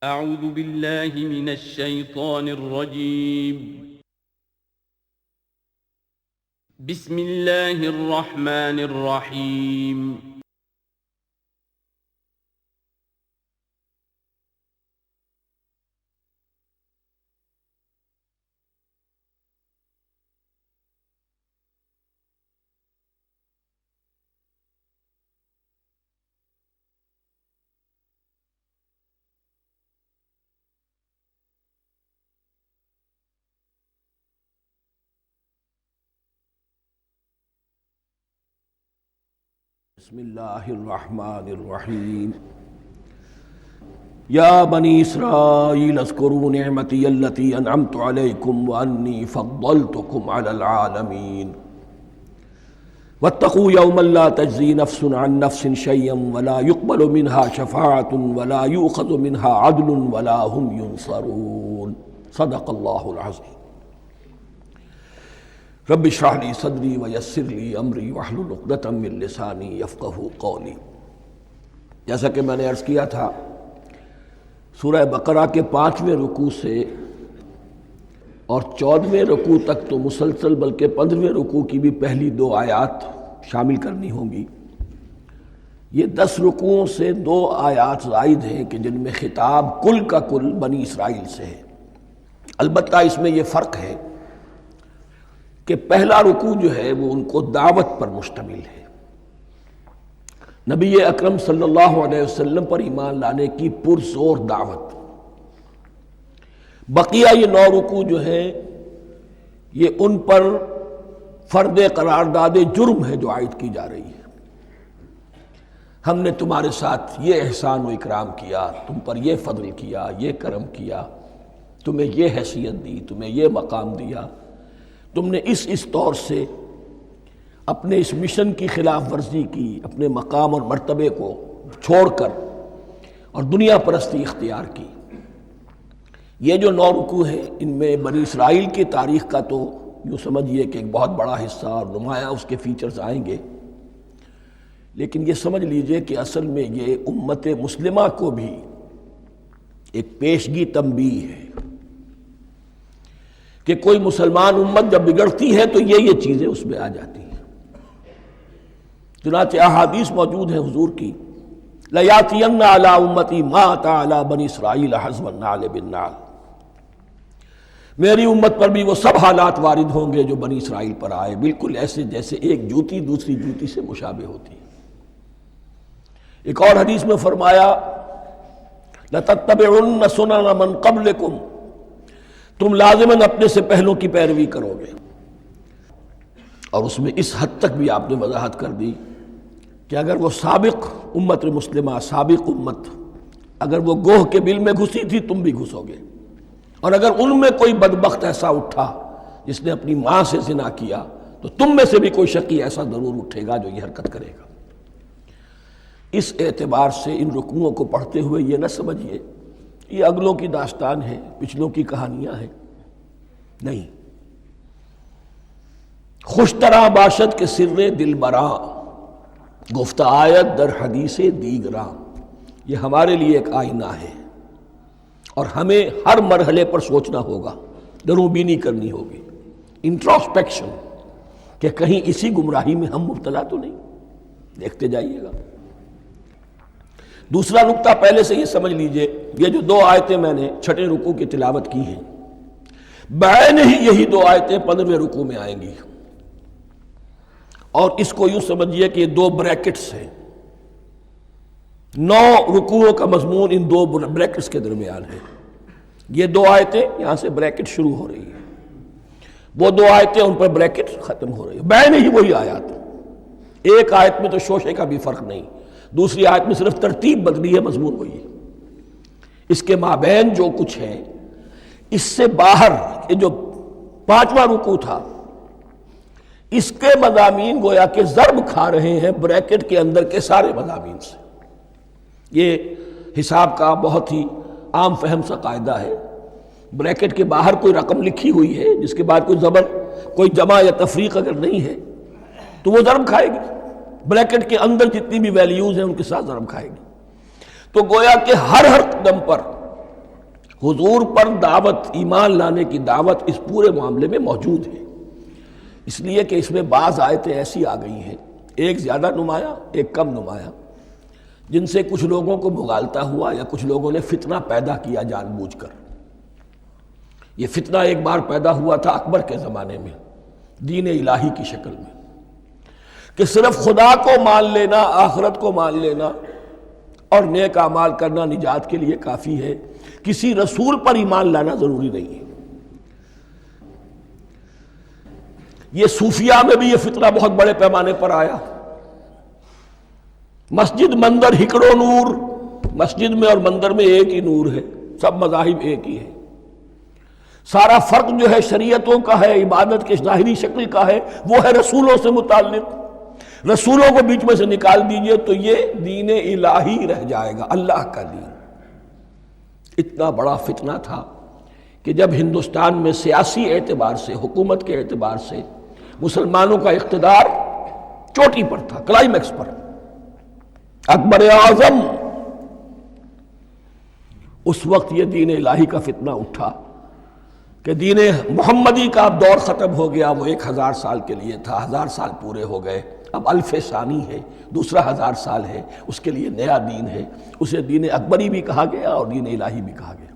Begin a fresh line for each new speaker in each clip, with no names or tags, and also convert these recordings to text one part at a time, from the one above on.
اعوذ باللہ من الشیطان الرجیم بسم اللہ الرحمن الرحیم
بسم اللہ الرحمن الرحیم یا بنی اسرائیل اذکروا نعمتی التی انعمت علیکم وانی فضلتکم علی العالمین واتقوا یوما لا تجزی نفس عن نفس شیئا ولا يقبل منها شفاعة ولا یؤخذ منها عدل ولا هم ينصرون صدق اللہ العظیم رب اشرح لی صدری ویسر لی امری واحلل عقدۃ من لسانی یفقہوا قولی۔ جیسا کہ میں نے عرض کیا تھا، سورہ بقرہ کے 5ویں رکوع سے اور 14ویں رکوع تک تو مسلسل، بلکہ 15ویں رکوع کی بھی پہلی 2 آیات شامل کرنی ہوں گی۔ یہ 10 رکوعوں سے 2 آیات زائد ہیں کہ جن میں خطاب کل کا کل بنی اسرائیل سے ہے۔ البتہ اس میں یہ فرق ہے کہ پہلا رکوع جو ہے وہ ان کو دعوت پر مشتمل ہے، نبی اکرم صلی اللہ علیہ وسلم پر ایمان لانے کی پرزور دعوت۔ بقیہ یہ 9 رکوع جو ہیں یہ ان پر فرد قرارداد جرم ہے جو عائد کی جا رہی ہے۔ ہم نے تمہارے ساتھ یہ احسان و اکرام کیا، تم پر یہ فضل کیا، یہ کرم کیا، تمہیں یہ حیثیت دی، تمہیں یہ مقام دیا، تم نے اس طور سے اپنے اس مشن کی خلاف ورزی کی، اپنے مقام اور مرتبے کو چھوڑ کر اور دنیا پرستی اختیار کی۔ یہ جو 9 رکوع ہیں ان میں بنی اسرائیل کی تاریخ کا تو یوں سمجھیے کہ ایک بہت بڑا حصہ اور نمایاں اس کے فیچرز آئیں گے، لیکن یہ سمجھ لیجئے کہ اصل میں یہ امت مسلمہ کو بھی ایک پیشگی تنبیہ ہے کہ کوئی مسلمان امت جب بگڑتی ہے تو یہ چیزیں اس میں آ جاتی ہیں۔ چنانچہ احادیث موجود ہیں حضور کی، لَيَأْتِيَنَّ عَلَىٰ أُمَّتِي مَا أَتَىٰ عَلَىٰ بَنِي إِسْرَائِيلَ حَزْوَ النَّعْلِ بِالنَّعْلِ، میری امت پر بھی وہ سب حالات وارد ہوں گے جو بنی اسرائیل پر آئے، بالکل ایسے جیسے ایک جوتی دوسری جوتی سے مشابہ ہوتی ہے۔ ایک اور حدیث میں فرمایا لَتَتَّبِعُنَّ سُنَنَ مَنْ قَبْلِكُمْ، تم لازماً اپنے سے پہلوں کی پیروی کرو گے۔ اور اس میں اس حد تک بھی آپ نے وضاحت کر دی کہ اگر وہ سابق امت مسلمہ، سابق امت، اگر وہ گوہ کے بل میں گھسی تھی تم بھی گھسو گے، اور اگر ان میں کوئی بدبخت ایسا اٹھا جس نے اپنی ماں سے زنا کیا تو تم میں سے بھی کوئی شقی ایسا ضرور اٹھے گا جو یہ حرکت کرے گا۔ اس اعتبار سے ان رکوعوں کو پڑھتے ہوئے یہ نہ سمجھیے یہ اگلوں کی داستان ہے، پچھلوں کی کہانیاں ہیں، نہیں۔ خوش طرح باشد کے سر دل براں، گفت آیت در حدیث دیگراں، یہ ہمارے لیے ایک آئینہ ہے اور ہمیں ہر مرحلے پر سوچنا ہوگا، دروں بینی کرنی ہوگی، انٹروسپیکشن، کہ کہیں اسی گمراہی میں ہم مبتلا تو نہیں۔ دیکھتے جائیے گا۔ دوسرا نقطہ پہلے سے یہ سمجھ لیجئے، یہ جو 2 آیتیں میں نے 6 رکوع کی تلاوت کی ہیں، بعین ہی یہی 2 آیتیں 15ویں رکوع میں آئیں گی، اور اس کو یوں سمجھیے کہ یہ 2 بریکٹس ہیں۔ 9 رکوعوں کا مضمون ان 2 بریکٹس کے درمیان ہے۔ یہ 2 آیتیں یہاں سے بریکٹ شروع ہو رہی ہیں، وہ 2 آیتیں ان پر بریکٹ ختم ہو رہی ہیں، بعین ہی وہی آیات۔ ایک آیت میں تو شوشے کا بھی فرق نہیں، دوسری آیت میں صرف ترتیب بدلی ہے، مضمون وہی ہے۔ اس کے مابین جو کچھ ہے، اس سے باہر یہ جو 5واں رکوع تھا، اس کے مضامین گویا کہ ضرب کھا رہے ہیں بریکٹ کے اندر کے سارے مضامین سے۔ یہ حساب کا بہت ہی عام فہم سا قاعدہ ہے، بریکٹ کے باہر کوئی رقم لکھی ہوئی ہے جس کے بعد کوئی زبر، کوئی جمع یا تفریق اگر نہیں ہے تو وہ ضرب کھائے گی، بریکٹ کے اندر جتنی بھی ویلیوز ہیں ان کے ساتھ ضرب کھائے گی۔ تو گویا کہ ہر قدم پر حضور پر دعوت، ایمان لانے کی دعوت اس پورے معاملے میں موجود ہے، اس لیے کہ اس میں بعض آیتیں ایسی آ گئی ہیں، ایک زیادہ نمایاں ایک کم نمایاں، جن سے کچھ لوگوں کو بھگالتا ہوا یا کچھ لوگوں نے فتنہ پیدا کیا جان بوجھ کر۔ یہ فتنہ ایک بار پیدا ہوا تھا اکبر کے زمانے میں دین الہی کی شکل میں، کہ صرف خدا کو مان لینا، آخرت کو مان لینا اور نیک اعمال کرنا نجات کے لیے کافی ہے، کسی رسول پر ایمان لانا ضروری نہیں ہے۔ یہ صوفیہ میں بھی یہ فتنہ بہت بڑے پیمانے پر آیا۔ مسجد مندر ہکڑو نور، مسجد میں اور مندر میں ایک ہی نور ہے، سب مذاہب ایک ہی ہے، سارا فرق جو ہے شریعتوں کا ہے، عبادت کے ظاہری شکل کا ہے، وہ ہے رسولوں سے متعلق۔ رسولوں کو بیچ میں سے نکال دیجئے تو یہ دین الہی رہ جائے گا، اللہ کا دین۔ اتنا بڑا فتنہ تھا کہ جب ہندوستان میں سیاسی اعتبار سے، حکومت کے اعتبار سے مسلمانوں کا اقتدار چوٹی پر تھا، کلائمیکس پر، اکبر اعظم، اس وقت یہ دین الہی کا فتنہ اٹھا کہ دین محمدی کا اب دور ختم ہو گیا، وہ 1000 سال کے لیے تھا، 1000 سال پورے ہو گئے، اب الف ثانی ہے، دوسرا 1000 سال ہے، اس کے لیے نیا دین ہے، اسے دین اکبری بھی کہا گیا اور دین الہی بھی کہا گیا۔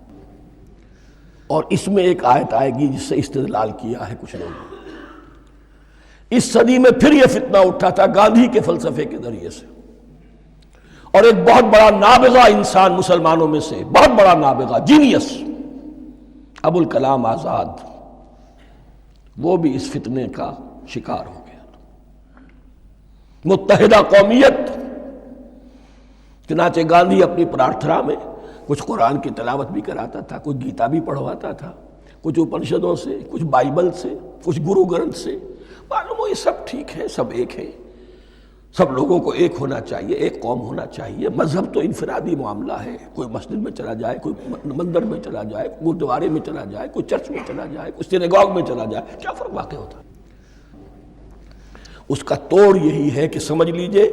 اور اس میں ایک آیت آئے گی جس سے استدلال کیا ہے کچھ لوگوں نے۔ اس صدی میں پھر یہ فتنہ اٹھا تھا گاندھی کے فلسفے کے ذریعے سے، اور ایک بہت بڑا نابغہ انسان مسلمانوں میں سے، بہت بڑا نابغہ، جینیس، ابو الکلام آزاد، وہ بھی اس فتنے کا شکار ہو گیا۔ متحدہ قومیت، چنانچہ گاندھی اپنی پرارتھنا میں کچھ قرآن کی تلاوت بھی کراتا تھا، کچھ گیتا بھی پڑھواتا تھا، کچھ اپنشدوں سے، کچھ بائبل سے، کچھ گرو گرنتھ سے۔ معلوم ہو یہ سب ٹھیک ہے، سب ایک ہے، سب لوگوں کو ایک ہونا چاہیے، ایک قوم ہونا چاہیے۔ مذہب تو انفرادی معاملہ ہے، کوئی مسجد میں چلا جائے، کوئی مندر میں چلا جائے، گردوارے میں چلا جائے، کوئی چرچ میں چلا جائے، کوئی سینیگاگ میں چلا جائے، کیا فرق واقع ہوتا ہے؟ اس کا توڑ یہی ہے کہ سمجھ لیجئے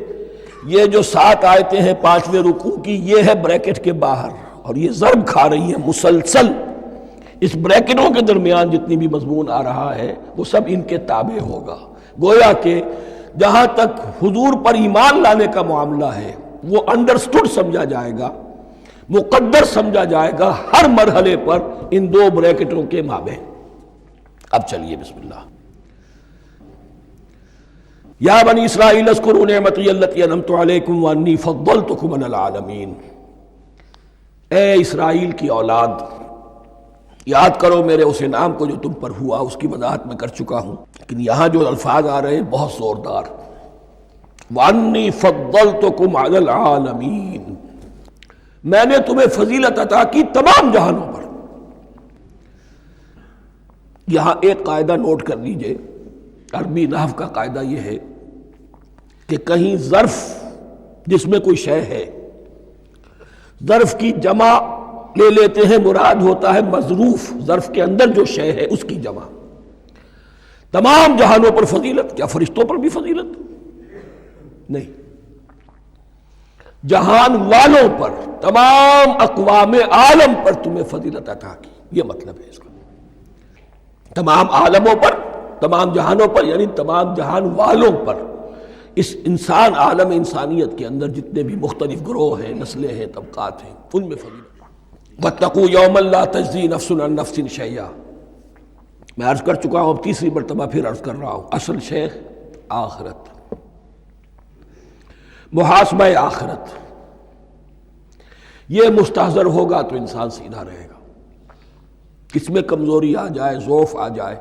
یہ جو 7 آیتیں ہیں 5ویں رکوع کی، یہ ہے بریکٹ کے باہر، اور یہ ضرب کھا رہی ہے مسلسل۔ اس بریکٹوں کے درمیان جتنی بھی مضمون آ رہا ہے وہ سب ان کے تابع ہوگا۔ گویا کہ جہاں تک حضور پر ایمان لانے کا معاملہ ہے وہ انڈرسٹوڈ سمجھا جائے گا، مقدر سمجھا جائے گا ہر مرحلے پر ان 2 بریکٹوں کے مابین۔ اب چلیے بسم اللہ۔ یا بنی اسرائیل اذکروا نعمتی التی انعمت علیکم وانی فضلتکم علی العالمین۔ اے اسرائیل کی اولاد، یاد کرو میرے اس انعام کو جو تم پر ہوا، اس کی وضاحت میں کر چکا ہوں، لیکن یہاں جو الفاظ آ رہے ہیں بہت زوردار۔ وَأَنِّي فَضَّلْتُكُمْ عَلَى الْعَالَمِينَ، میں نے تمہیں فضیلت عطا کی تمام جہانوں پر۔ یہاں ایک قاعدہ نوٹ کر لیجئے، عربی نحو کا قاعدہ یہ ہے کہ کہیں ظرف جس میں کوئی شے ہے، ظرف کی جمع لے لیتے ہیں، مراد ہوتا ہے مظروف، ظرف کے اندر جو شے ہے اس کی جمع۔ تمام جہانوں پر فضیلت، کیا فرشتوں پر بھی فضیلت؟ نہیں، جہان والوں پر، تمام اقوام عالم پر تمہیں فضیلت عطا کی، یہ مطلب ہے اس کا۔ تمام عالموں پر، تمام جہانوں پر، یعنی تمام جہان والوں پر، اس انسان عالم انسانیت کے اندر جتنے بھی مختلف گروہ ہیں، نسلیں ہیں، طبقات ہیں، ان میں فضیلت۔ وَاتَّقُوا يَوْمًا لَا تَجْزِي نَفْسٌ عَن نَفْسٍ شَيْئًا، میں عرض کر چکا ہوں، اب تیسری مرتبہ پھر عرض کر رہا ہوں، اصل شیخ آخرت، محاسبہ آخرت، یہ مستحضر ہوگا تو انسان سیدھا رہے گا۔ اس میں کمزوری آ جائے، ضعف آ جائے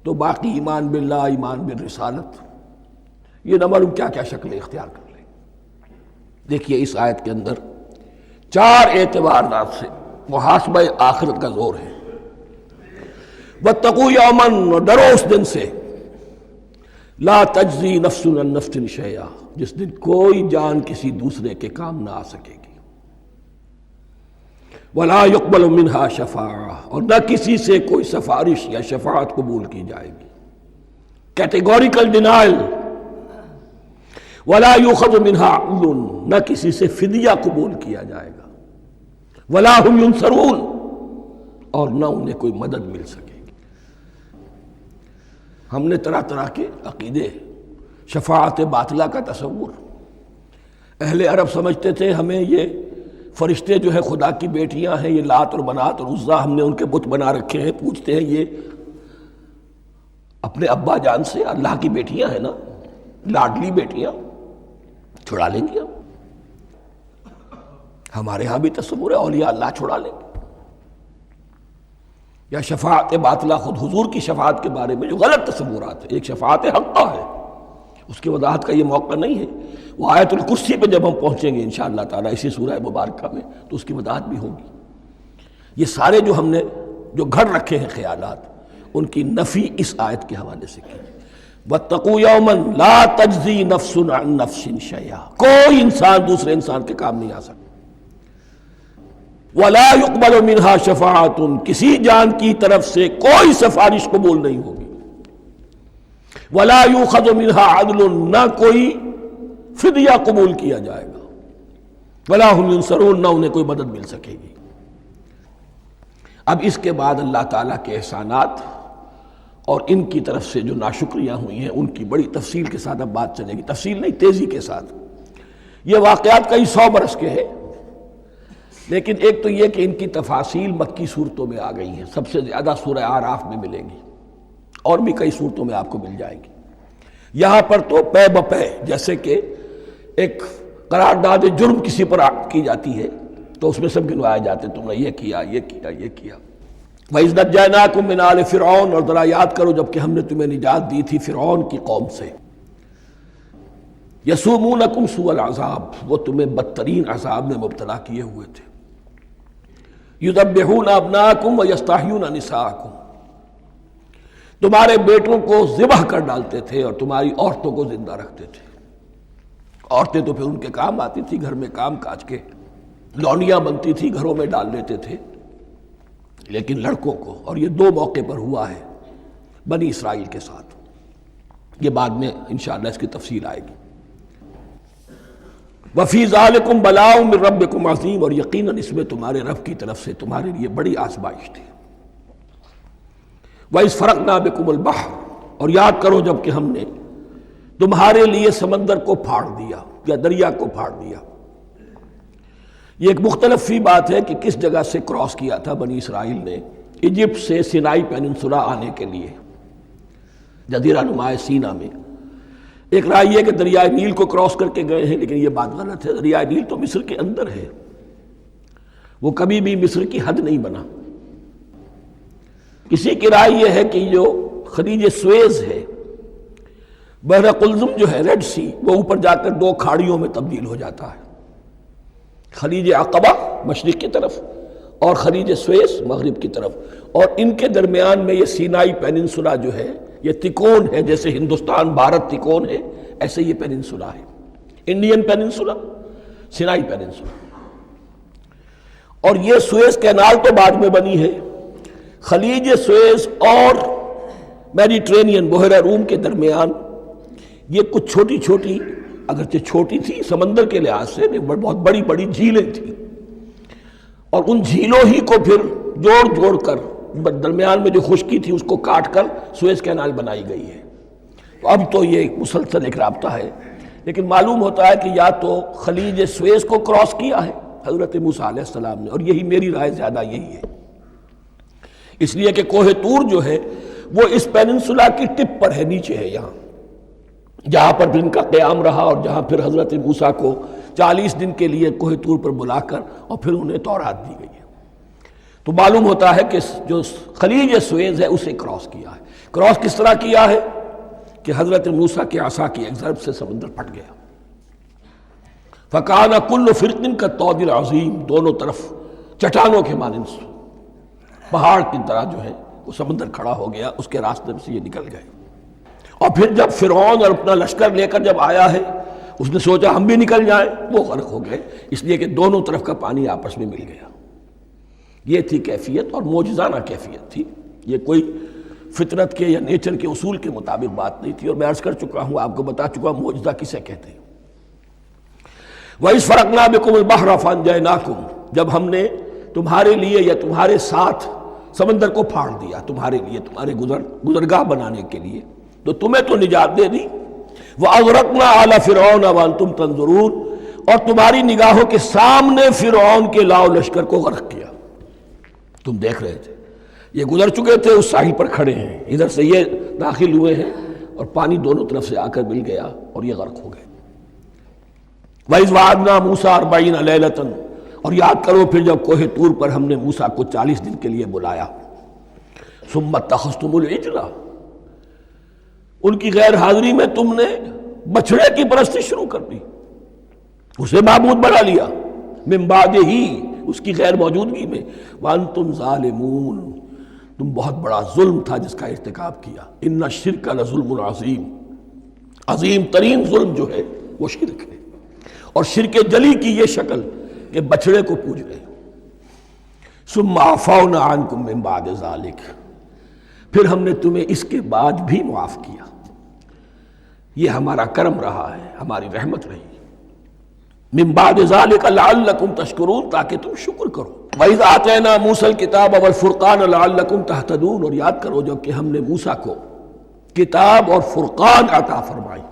تو باقی ایمان باللہ، ایمان بالرسالت، یہ نہ معلوم کیا کیا شکلیں اختیار کر لیں۔ دیکھیے اس آیت کے اندر 4 اعتبارات سے محاسبہ آخرت کا زور ہے۔ وَاتَّقُوا يَوْمًا، ڈرو اس دن سے، لا تجزی نفس عن نفس شیئا، جس دن کوئی جان کسی دوسرے کے کام نہ آ سکے گی، ولا يقبل منها شفاعہ، اور نہ کسی سے کوئی سفارش یا شفاعت قبول کی جائے گی، کیٹیگوریکل ڈینائل، ولا يؤخذ منها عدل، نہ کسی سے فدیہ قبول کیا جائے گا، ولا هم ينصرون، اور نہ انہیں کوئی مدد مل سکے گی۔ ہم نے طرح طرح کے عقیدے، شفاعت باطلہ کا تصور، اہل عرب سمجھتے تھے ہمیں یہ فرشتے جو ہے خدا کی بیٹیاں ہیں، یہ لات اور منات اور عزا ہم نے ان کے بت بنا رکھے ہیں، پوچھتے ہیں یہ اپنے ابا جان سے اللہ کی بیٹیاں ہیں نا، لاڈلی بیٹیاں، چھڑا لیں گے ہمارے ہاں بھی تصور ہے اولیاء اللہ چھڑا لیں گے۔ یا شفاعت باطلہ، خود حضور کی شفاعت کے بارے میں جو غلط تصورات ہیں، ایک شفاعت حقہ ہے، اس کی وضاحت کا یہ موقع نہیں ہے، وہ آیت الکرسی پہ جب ہم پہنچیں گے انشاءاللہ تعالیٰ اسی سورہ مبارکہ میں تو اس کی وضاحت بھی ہوگی۔ یہ سارے جو ہم نے جو گھڑ رکھے ہیں خیالات، ان کی نفی اس آیت کے حوالے سے کی۔ وَاتَّقُوا يَوْمًا لَا تَجْزِي نَفْسٌ عَن نَفْسٍ شَيْئًا، کوئی انسان دوسرے انسان کے کام نہیں آ سکتا۔ وَلَا يُقْبَلُ مِنْهَا شَفَاعَةٌ، کسی جان کی طرف سے کوئی سفارش قبول نہیں ہوگی۔ وَلَا يُؤْخَذُ مِنْهَا عَدْلٌ، نہ کوئی فدیہ قبول کیا جائے گا۔ وَلَا هُمْ يُنصَرُونَ، نہ انہیں کوئی مدد مل سکے گی۔ اب اس کے بعد اللہ تعالیٰ کے احسانات اور ان کی طرف سے جو ناشکریاں ہوئی ہیں ان کی بڑی تفصیل کے ساتھ اب بات چلے گی، تفصیل نہیں تیزی کے ساتھ۔ یہ واقعات کئی 100 برس کے ہیں، لیکن ایک تو یہ کہ ان کی تفاصیل مکی صورتوں میں آ گئی ہیں، سب سے زیادہ سورہ اعراف میں ملیں گی، اور بھی کئی صورتوں میں آپ کو مل جائیں گی۔ یہاں پر تو پے بپے، جیسے کہ ایک قرارداد جرم کسی پر کی جاتی ہے تو اس میں سب گنوائے جاتے ہیں، تم نے یہ کیا، یہ کیا، یہ کیا۔ وَإِذْ نَجَّيْنَاكُم مِّنْ آلِ فِرْعَوْنَ، اور ذرا یاد کرو جب کہ ہم نے تمہیں نجات دی تھی فرعون کی قوم سے۔ يَسُومُونَكُمْ سُوءَ الْعَذَابِ، وہ تمہیں بدترین عذاب میں مبتلا کیے ہوئے تھے۔ يُذَبِّحُونَ أَبْنَاءَكُمْ وَيَسْتَحْيُونَ نِسَاءَكُمْ، تمہارے بیٹوں کو ذبح کر ڈالتے تھے اور تمہاری عورتوں کو زندہ رکھتے تھے۔ عورتیں تو پھر ان کے کام آتی تھی، گھر میں کام کاج کے لونیاں بنتی تھی، گھروں میں ڈال لیتے تھے، لیکن لڑکوں کو، اور یہ 2 موقع پر ہوا ہے بنی اسرائیل کے ساتھ، یہ بعد میں انشاءاللہ اس کی تفصیل آئے گی۔ وَفِي ذَلِكُمْ بَلَاءٌ مِّن رَبِّكُمْ عَظِيمٌ، اور یقیناً اس میں تمہارے رب کی طرف سے تمہارے لیے بڑی آزمائش تھی۔ وَإِذْ فَرَقْنَا بِكُمُ الْبَحْرَ، اور یاد کرو جب کہ ہم نے تمہارے لیے سمندر کو پھاڑ دیا یا دریا کو پھاڑ دیا۔ یہ ایک مختلف فی بات ہے کہ کس جگہ سے کراس کیا تھا بنی اسرائیل نے ایجپٹ سے سینائی پیننسولا آنے کے لیے، جزیرہ نما سینا میں۔ ایک رائے یہ کہ دریائے نیل کو کراس کر کے گئے ہیں، لیکن یہ بات غلط ہے، دریائے نیل تو مصر کے اندر ہے، وہ کبھی بھی مصر کی حد نہیں بنا۔ کسی کی رائے یہ ہے کہ جو خلیج سویز ہے، بحر قلزم جو ہے، ریڈ سی، وہ اوپر جا کر 2 کھاڑیوں میں تبدیل ہو جاتا ہے، خلیج عقبہ مشرق کی طرف اور خلیج سویس مغرب کی طرف، اور ان کے درمیان میں یہ سینائی پیننسولا جو ہے یہ تکون ہے، جیسے ہندوستان بھارت تکون ہے ایسے یہ پیننسولا ہے، انڈین پیننسولا، سینائی پیننسولا۔ اور یہ سویس کینال تو بعد میں بنی ہے، خلیج سویس اور میڈیٹرینین بحیرہ روم کے درمیان یہ کچھ چھوٹی چھوٹی، اگرچہ چھوٹی تھی سمندر کے لحاظ سے، بہت بڑی بڑی جھیلیں تھیں، اور ان جھیلوں ہی کو پھر جوڑ جوڑ کر درمیان میں جو خشکی تھی اس کو کاٹ کر سویس کینال بنائی گئی ہے۔ تو اب تو یہ ایک مسلسل ایک رابطہ ہے، لیکن معلوم ہوتا ہے کہ یا تو خلیج سویس کو کراس کیا ہے حضرت موسیٰ علیہ السلام نے، اور یہی میری رائے زیادہ یہی ہے، اس لیے کہ کوہ طور جو ہے وہ اس پیننسولا کی ٹپ پر ہے، نیچے ہے یہاں، جہاں پر ان کا قیام رہا، اور جہاں پھر حضرت موسیٰ کو 40 دن کے لیے کوہ طور پر بلا کر اور پھر انہیں تورات دی گئی ہے۔ تو معلوم ہوتا ہے کہ جو خلیج سویز ہے اسے کراس کیا ہے۔ کراس کس طرح کیا ہے کہ حضرت موسیٰ کے عصا کی ایک ضرب سے سمندر پھٹ گیا۔ فَكَانَ كُلُّ فِرْقٍ كَالطَّوْدِ الْعَظِيمِ، دونوں طرف چٹانوں کے مانند پہاڑ کی طرح جو ہے وہ سمندر کھڑا ہو گیا، اس کے راستے سے یہ نکل گئے۔ اور پھر جب فرعون اور اپنا لشکر لے کر جب آیا ہے، اس نے سوچا ہم بھی نکل جائیں، وہ غرق ہو گئے، اس لیے کہ دونوں طرف کا پانی آپس میں مل گیا۔ یہ تھی کیفیت، اور معجزانہ کیفیت تھی، یہ کوئی فطرت کے یا نیچر کے اصول کے مطابق بات نہیں تھی، اور میں عرض کر چکا ہوں، آپ کو بتا چکا ہوں معجزہ کسے کہتے ہیں۔ وَإِذْ فَرَقْنَا بِكُمُ الْبَحْرَ فَأَنْجَيْنَاكُمْ، جب ہم نے تمہارے لیے یا تمہارے ساتھ سمندر کو پھاڑ دیا تمہارے لیے، تمہارے گزرگاہ بنانے کے لیے، تو تمہیں تو نجات دے دی۔ وَأَغْرَقْنَا آلَ فِرْعَوْنَ وَأَنْتُمْ تَنظُرُونَ، اور تمہاری نگاہوں کے سامنے فرعون کے لاؤ لشکر کو غرق کیا، تم دیکھ رہے تھے، یہ گزر چکے تھے، اس ساحل پر کھڑے ہیں، ادھر سے یہ داخل ہوئے ہیں اور پانی دونوں طرف سے آ کر مل گیا اور یہ غرق ہو گئے۔ وَإِذْ وَعَدْنَا مُوسَىٰ 40 لَيْلَةً، اور یاد کرو پھر جب کوہ طور پر ہم نے موسیٰ کو 40 دن کے لیے بلایا۔ ثُمَّ اتَّخَذْتُمُ الْعِجْلَ، ان کی غیر حاضری میں تم نے بچھڑے کی پرستی شروع کر دی، اسے معبود بنا لیا، من بعدہ، اس کی غیر موجودگی میں، وَأَنْتُمْ ظَالِمُونَ، تم بہت بڑا ظلم تھا جس کا ارتکاب کیا۔ ان الشرک لظلم عظیم، عظیم ترین ظلم جو ہے وہ شرک ہے، اور شرک جلی کی یہ شکل کہ بچڑے کو پوج رہے۔ ثم عفونا عنکم من بعد ذلک، پھر ہم نے تمہیں اس کے بعد بھی معاف کیا، یہ ہمارا کرم رہا ہے، ہماری رحمت رہی۔ من بعد ذلک لعلکم تشکرون، تاکہ تم شکر کرو۔ وَإِذْ آتَيْنَا مُوسَى الْكِتَابَ وَالْفُرْقَانَ لَعَلَّكُمْ تَهْتَدُونَ، اور یاد کرو جب کہ ہم نے موسیٰ کو کتاب اور فرقان عطا فرمائی۔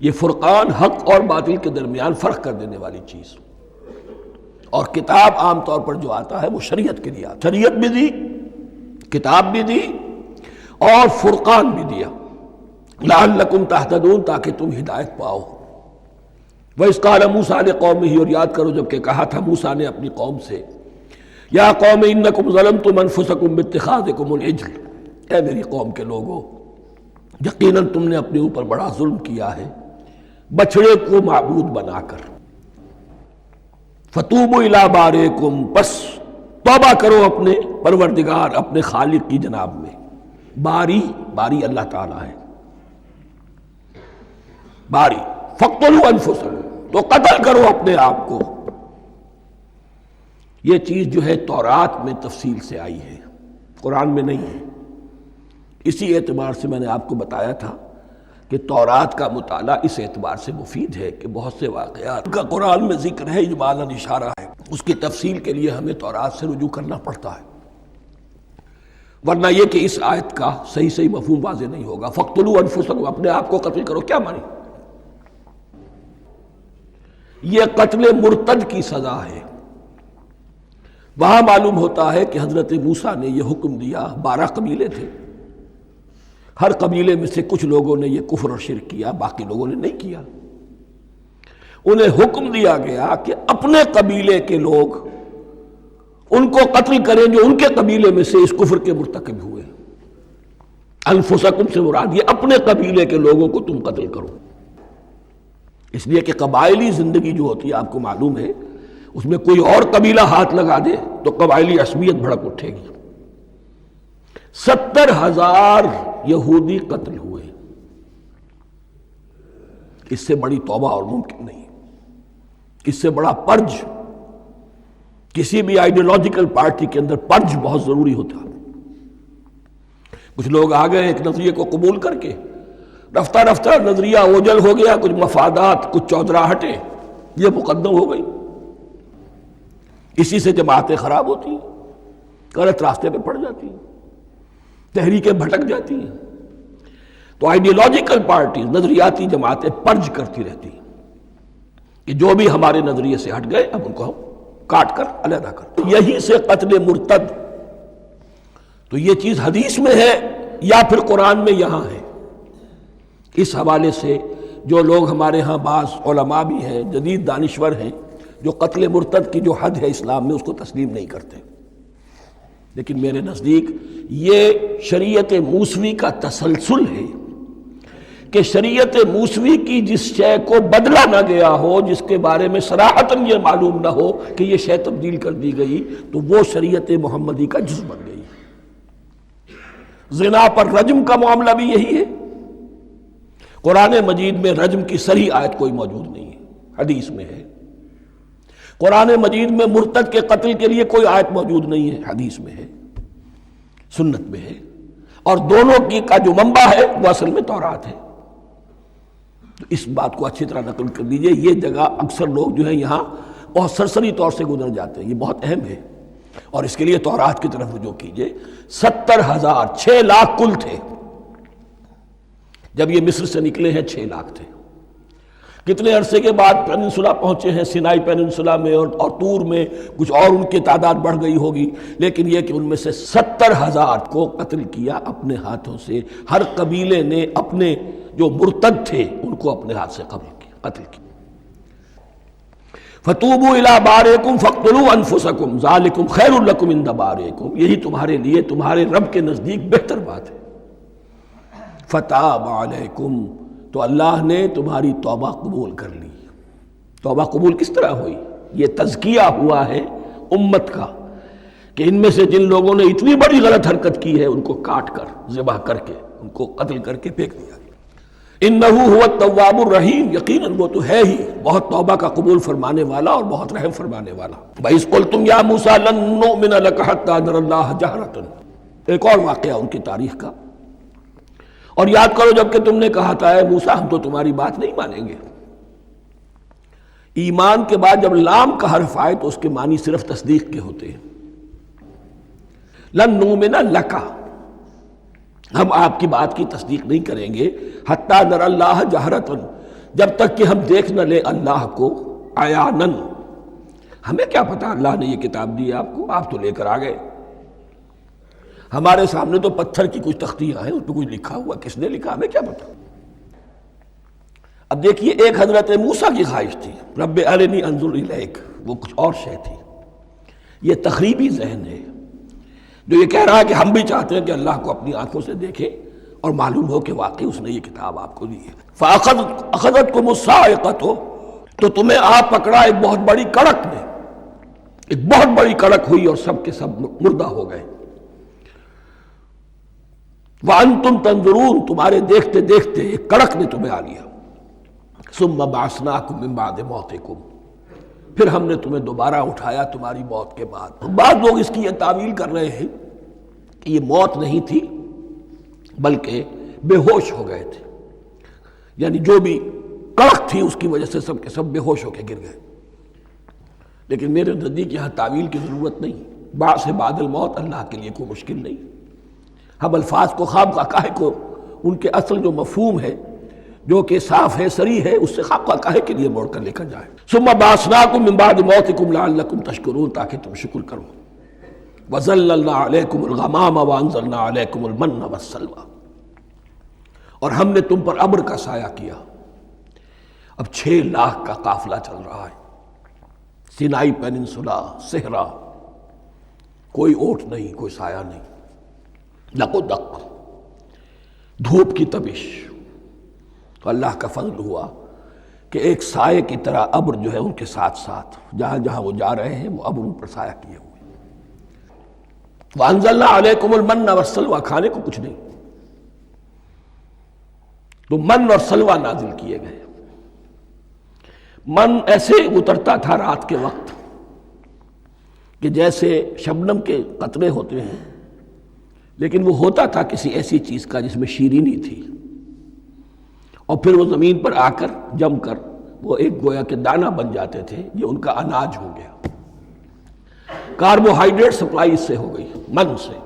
یہ فرقان حق اور باطل کے درمیان فرق کر دینے والی چیز، اور کتاب عام طور پر جو آتا ہے وہ شریعت کے لیے آتا ہے، شریعت بھی دی، کتاب بھی دی، اور فرقان بھی دیا، لعلکم تہتدون، تاکہ تم ہدایت پاؤ۔ وَإِذْ قَالَ مُوسَىٰ لِقَوْمِهِ، اور یاد کرو جب کہ کہا تھا موسیٰ نے اپنی قوم سے، یا قوم انکم ظلمتم انفسکم باتخاذکم العجل، اے میری قوم کے لوگو، یقیناً تم نے اپنے اوپر بڑا ظلم کیا ہے بچڑے کو معبود بنا کر۔ فَتُوبُوا إِلَىٰ بَارِئِكُمْ، پس توبہ کرو اپنے پروردگار، اپنے خالق کی جناب میں۔ باری، باری اللہ تعالیٰ ہے، باری۔ فَاقْتُلُوا أَنفُسَكُمْ، تو قتل کرو اپنے آپ کو۔ یہ چیز جو ہے تورات میں تفصیل سے آئی ہے، قرآن میں نہیں ہے۔ اسی اعتبار سے میں نے آپ کو بتایا تھا کہ تورات کا مطالعہ اس اعتبار سے مفید ہے کہ بہت سے واقعات کا قرآن میں ذکر ہے، اجمالاً اشارہ ہے، اس کی تفصیل کے لیے ہمیں تورات سے رجوع کرنا پڑتا ہے، ورنہ یہ کہ اس آیت کا صحیح مفہوم واضح نہیں ہوگا۔ فَاقْتُلُوا أَنفُسَكُمْ، اپنے آپ کو قتل کرو، کیا مانی؟ یہ قتل مرتد کی سزا ہے۔ وہاں معلوم ہوتا ہے کہ حضرت موسیٰ نے یہ حکم دیا، 12 قبیلے تھے، ہر قبیلے میں سے کچھ لوگوں نے یہ کفر اور شرک کیا، باقی لوگوں نے نہیں کیا۔ انہیں حکم دیا گیا کہ اپنے قبیلے کے لوگ ان کو قتل کریں جو ان کے قبیلے میں سے اس کفر کے مرتکب ہوئے۔ انفسکم سے مراد یہ اپنے قبیلے کے لوگوں کو تم قتل کرو، اس لیے کہ قبائلی زندگی جو ہوتی ہے آپ کو معلوم ہے، اس میں کوئی اور قبیلہ ہاتھ لگا دے تو قبائلی عصبیت بھڑک اٹھے گی۔ 70,000 یہودی قتل ہوئے، اس سے بڑی توبہ اور ممکن نہیں، اس سے بڑا پرج، کسی بھی آئیڈیالوجیکل پارٹی کے اندر پرج بہت ضروری ہوتا ہے۔ کچھ لوگ آ گئے ایک نظریے کو قبول کر کے، رفتہ رفتہ نظریہ اوجل ہو گیا، کچھ مفادات، کچھ چودراہٹیں یہ مقدم ہو گئی، اسی سے جماعتیں خراب ہوتی ہیں، غلط راستے پہ پڑ جاتی ہیں، تحریکیں بھٹک جاتی ہیں۔ تو آئیڈیالوجیکل پارٹیز، نظریاتی جماعتیں پرج کرتی رہتی ہیں کہ جو بھی ہمارے نظریے سے ہٹ گئے اب ان کو ہم کاٹ کر علیحدہ کر۔ یہی سے قتل مرتد، تو یہ چیز حدیث میں ہے یا پھر قرآن میں یہاں ہے۔ اس حوالے سے جو لوگ ہمارے ہاں بعض علماء بھی ہیں، جدید دانشور ہیں، جو قتل مرتد کی جو حد ہے اسلام میں اس کو تسلیم نہیں کرتے، لیکن میرے نزدیک یہ شریعت موسوی کا تسلسل ہے کہ شریعت موسوی کی جس شے کو بدلا نہ گیا ہو، جس کے بارے میں صراحتاً یہ معلوم نہ ہو کہ یہ شے تبدیل کر دی گئی، تو وہ شریعت محمدی کا جز بن گئی۔ زنا پر رجم کا معاملہ بھی یہی ہے۔ قرآن مجید میں رجم کی صریح آیت کوئی موجود نہیں ہے، حدیث میں ہے۔ قرآن مجید میں مرتد کے قتل کے لیے کوئی آیت موجود نہیں ہے، حدیث میں ہے، سنت میں ہے، اور دونوں کی کا جو منبع ہے وہ اصل میں تورات ہے۔ تو اس بات کو اچھی طرح نقل کر لیجئے۔ یہ جگہ اکثر لوگ جو ہیں یہاں بہت سرسری طور سے گزر جاتے ہیں، یہ بہت اہم ہے۔ اور اس کے لیے تورات کی طرف رجوع کیجئے، 70,000 6 لاکھ کل تھے جب یہ مصر سے نکلے ہیں، 6 لاکھ تھے۔ کتنے عرصے کے بعد پیننسولا پہنچے ہیں، سینائی پیننسولا میں اور طور میں، کچھ اور ان کی تعداد بڑھ گئی ہوگی، لیکن یہ کہ ان میں سے 70,000 کو قتل کیا اپنے ہاتھوں سے۔ ہر قبیلے نے اپنے جو مرتد تھے ان کو اپنے ہاتھ سے قتل کیا۔ فَتُوبُوا إِلَىٰ بَارِئِكُمْ فَاقْتُلُوا أَنفُسَكُمْ ذَٰلِكُمْ خَيْرٌ لَكُمْ عِندَ بَارِئِكُمْ، یہی تمہارے لیے تمہارے رب کے نزدیک بہتر بات ہے۔ فَتَابَ عَلَيْكُمْ، تو اللہ نے تمہاری توبہ قبول کر لی۔ توبہ قبول کس طرح ہوئی؟ یہ تزکیہ ہوا ہے امت کا کہ ان میں سے جن لوگوں نے اتنی بڑی غلط حرکت کی ہے ان کو کاٹ کر، ذبح کر کے، ان کو قتل کر کے پھینک دیا۔ انہ هو التواب الرحیم، یقیناً وہ تو ہے ہی بہت توبہ کا قبول فرمانے والا اور بہت رحم فرمانے والا۔ وَإِذْ قُلْتُمْ يَا مُوسَىٰ لَن نُّؤْمِنَ لَكَ حَتَّىٰ نَرَى اللَّهَ جَهْرَةً، ایک اور واقعہ ان کی تاریخ کا۔ اور یاد کرو جب کہ تم نے کہا تھا اے موسیٰ ہم تو تمہاری بات نہیں مانیں گے۔ ایمان کے بعد جب لام کا حرف آئے تو اس کے معنی صرف تصدیق کے ہوتے ہیں۔ لن نؤمن لک، ہم آپ کی بات کی تصدیق نہیں کریں گے، حتیٰ نری اللہ جہرتاً، جب تک کہ ہم دیکھ نہ لیں اللہ کو عیاناً۔ ہمیں کیا پتا اللہ نے یہ کتاب دی آپ کو، آپ تو لے کر آ گئے، ہمارے سامنے تو پتھر کی کچھ تختیاں ہیں، اس پہ کچھ لکھا ہوا، کس نے لکھا ہمیں کیا پتا۔ اب دیکھیے ایک حضرت موسیٰ کی خواہش تھی رب ارنی انظر الیک، وہ کچھ اور شے تھی۔ یہ تخریبی ذہن ہے جو یہ کہہ رہا ہے کہ ہم بھی چاہتے ہیں کہ اللہ کو اپنی آنکھوں سے دیکھیں اور معلوم ہو کہ واقعی اس نے یہ کتاب آپ کو دی ہے۔ فَأَخَذَتْكُمُ الصَّاعِقَةُ، تو تمہیں آ پکڑا ایک بہت بڑی کڑک نے، ایک بہت بڑی کڑک ہوئی اور سب کے سب مردہ ہو گئے۔ وَأَنْتُمْ تَنظُرُونَ، تمہارے دیکھتے دیکھتے ایک کڑک نے تمہیں آ لیا۔ ثُمَّ بَعَثْنَاكُمْ مِنْ بَعْدِ مَوْتِكُمْ، پھر ہم نے تمہیں دوبارہ اٹھایا تمہاری موت کے بعد۔ بعض لوگ اس کی یہ تعویل کر رہے ہیں کہ یہ موت نہیں تھی بلکہ بے ہوش ہو گئے تھے، یعنی جو بھی کڑک تھی اس کی وجہ سے سب کے سب بے ہوش ہو کے گر گئے۔ لیکن میرے نزدیک یہاں تعویل کی ضرورت نہیں، بعث بعد الموت اللہ کے لیے کوئی مشکل نہیں۔ ہم الفاظ کو خواب کا کو ان کے اصل جو مفہوم ہے جو کہ صاف ہے، صریح ہے، اس سے خواب کا کاہے کے لیے موڑ کر لے کر جائیں۔ ثم بعثناکم من بعد موتکم لعلکم تشکرون، تاکہ تم شکر کرو۔ وظللنا علیکم الغمام وانزلنا علیکم المن والسلوى، اور ہم نے تم پر ابر کا سایہ کیا۔ اب 6 لاکھ کا قافلہ چل رہا ہے، سینائی پیننسولا، صحرا، کوئی اونٹ نہیں، کوئی سایہ نہیں، دق و دق، دھوپ کی تپش۔ تو اللہ کا فضل ہوا کہ ایک سائے کی طرح ابر جو ہے ان کے ساتھ ساتھ جہاں جہاں وہ جا رہے ہیں وہ ابر ان پر سایہ کیے ہوئے۔ وَأَنزَلْنَا عَلَيْكُمُ الْمَنَّ وَالسَّلْوَىٰ، کھانے کو کچھ نہیں، تو من اور سلوہ نازل کیے گئے۔ من ایسے اترتا تھا رات کے وقت کہ جیسے شبنم کے قطرے ہوتے ہیں، لیکن وہ ہوتا تھا کسی ایسی چیز کا جس میں شیرینی تھی، اور پھر وہ زمین پر آ کر جم کر وہ ایک گویا کے دانہ بن جاتے تھے، یہ ان کا اناج ہو گیا۔ کاربوہائیڈریٹ سپلائی اس سے ہو گئی، من سے۔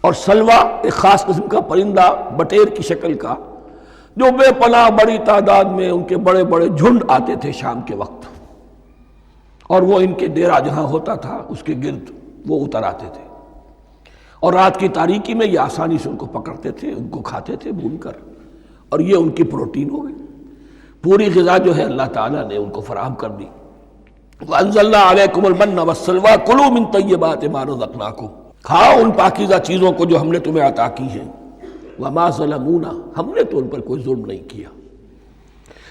اور سلوہ ایک خاص قسم کا پرندہ بٹیر کی شکل کا جو بے پناہ بڑی تعداد میں ان کے بڑے بڑے جھنڈ آتے تھے شام کے وقت، اور وہ ان کے ڈیرا جہاں ہوتا تھا اس کے گرد وہ اتر آتے تھے، اور رات کی تاریکی میں یہ آسانی سے ان کو پکڑتے تھے، ان کو کھاتے تھے بھون کر، اور یہ ان کی پروٹین ہو گئی۔ پوری غذا جو ہے اللہ تعالیٰ نے ان کو فراہم کر دی۔ وَأَنزَلْنَا عَلَيْكُمُ الْمَنَّ وَالسَّلْوَىٰ كُلُوا مِن طَيِّبَاتِ مَا رَزَقْنَاكُمْ، کھاؤ ان پاکیزہ چیزوں کو جو ہم نے تمہیں عطا کی ہیں۔ وَمَا ظَلَمُونَا، ہم نے تو ان پر کوئی ظلم نہیں کیا۔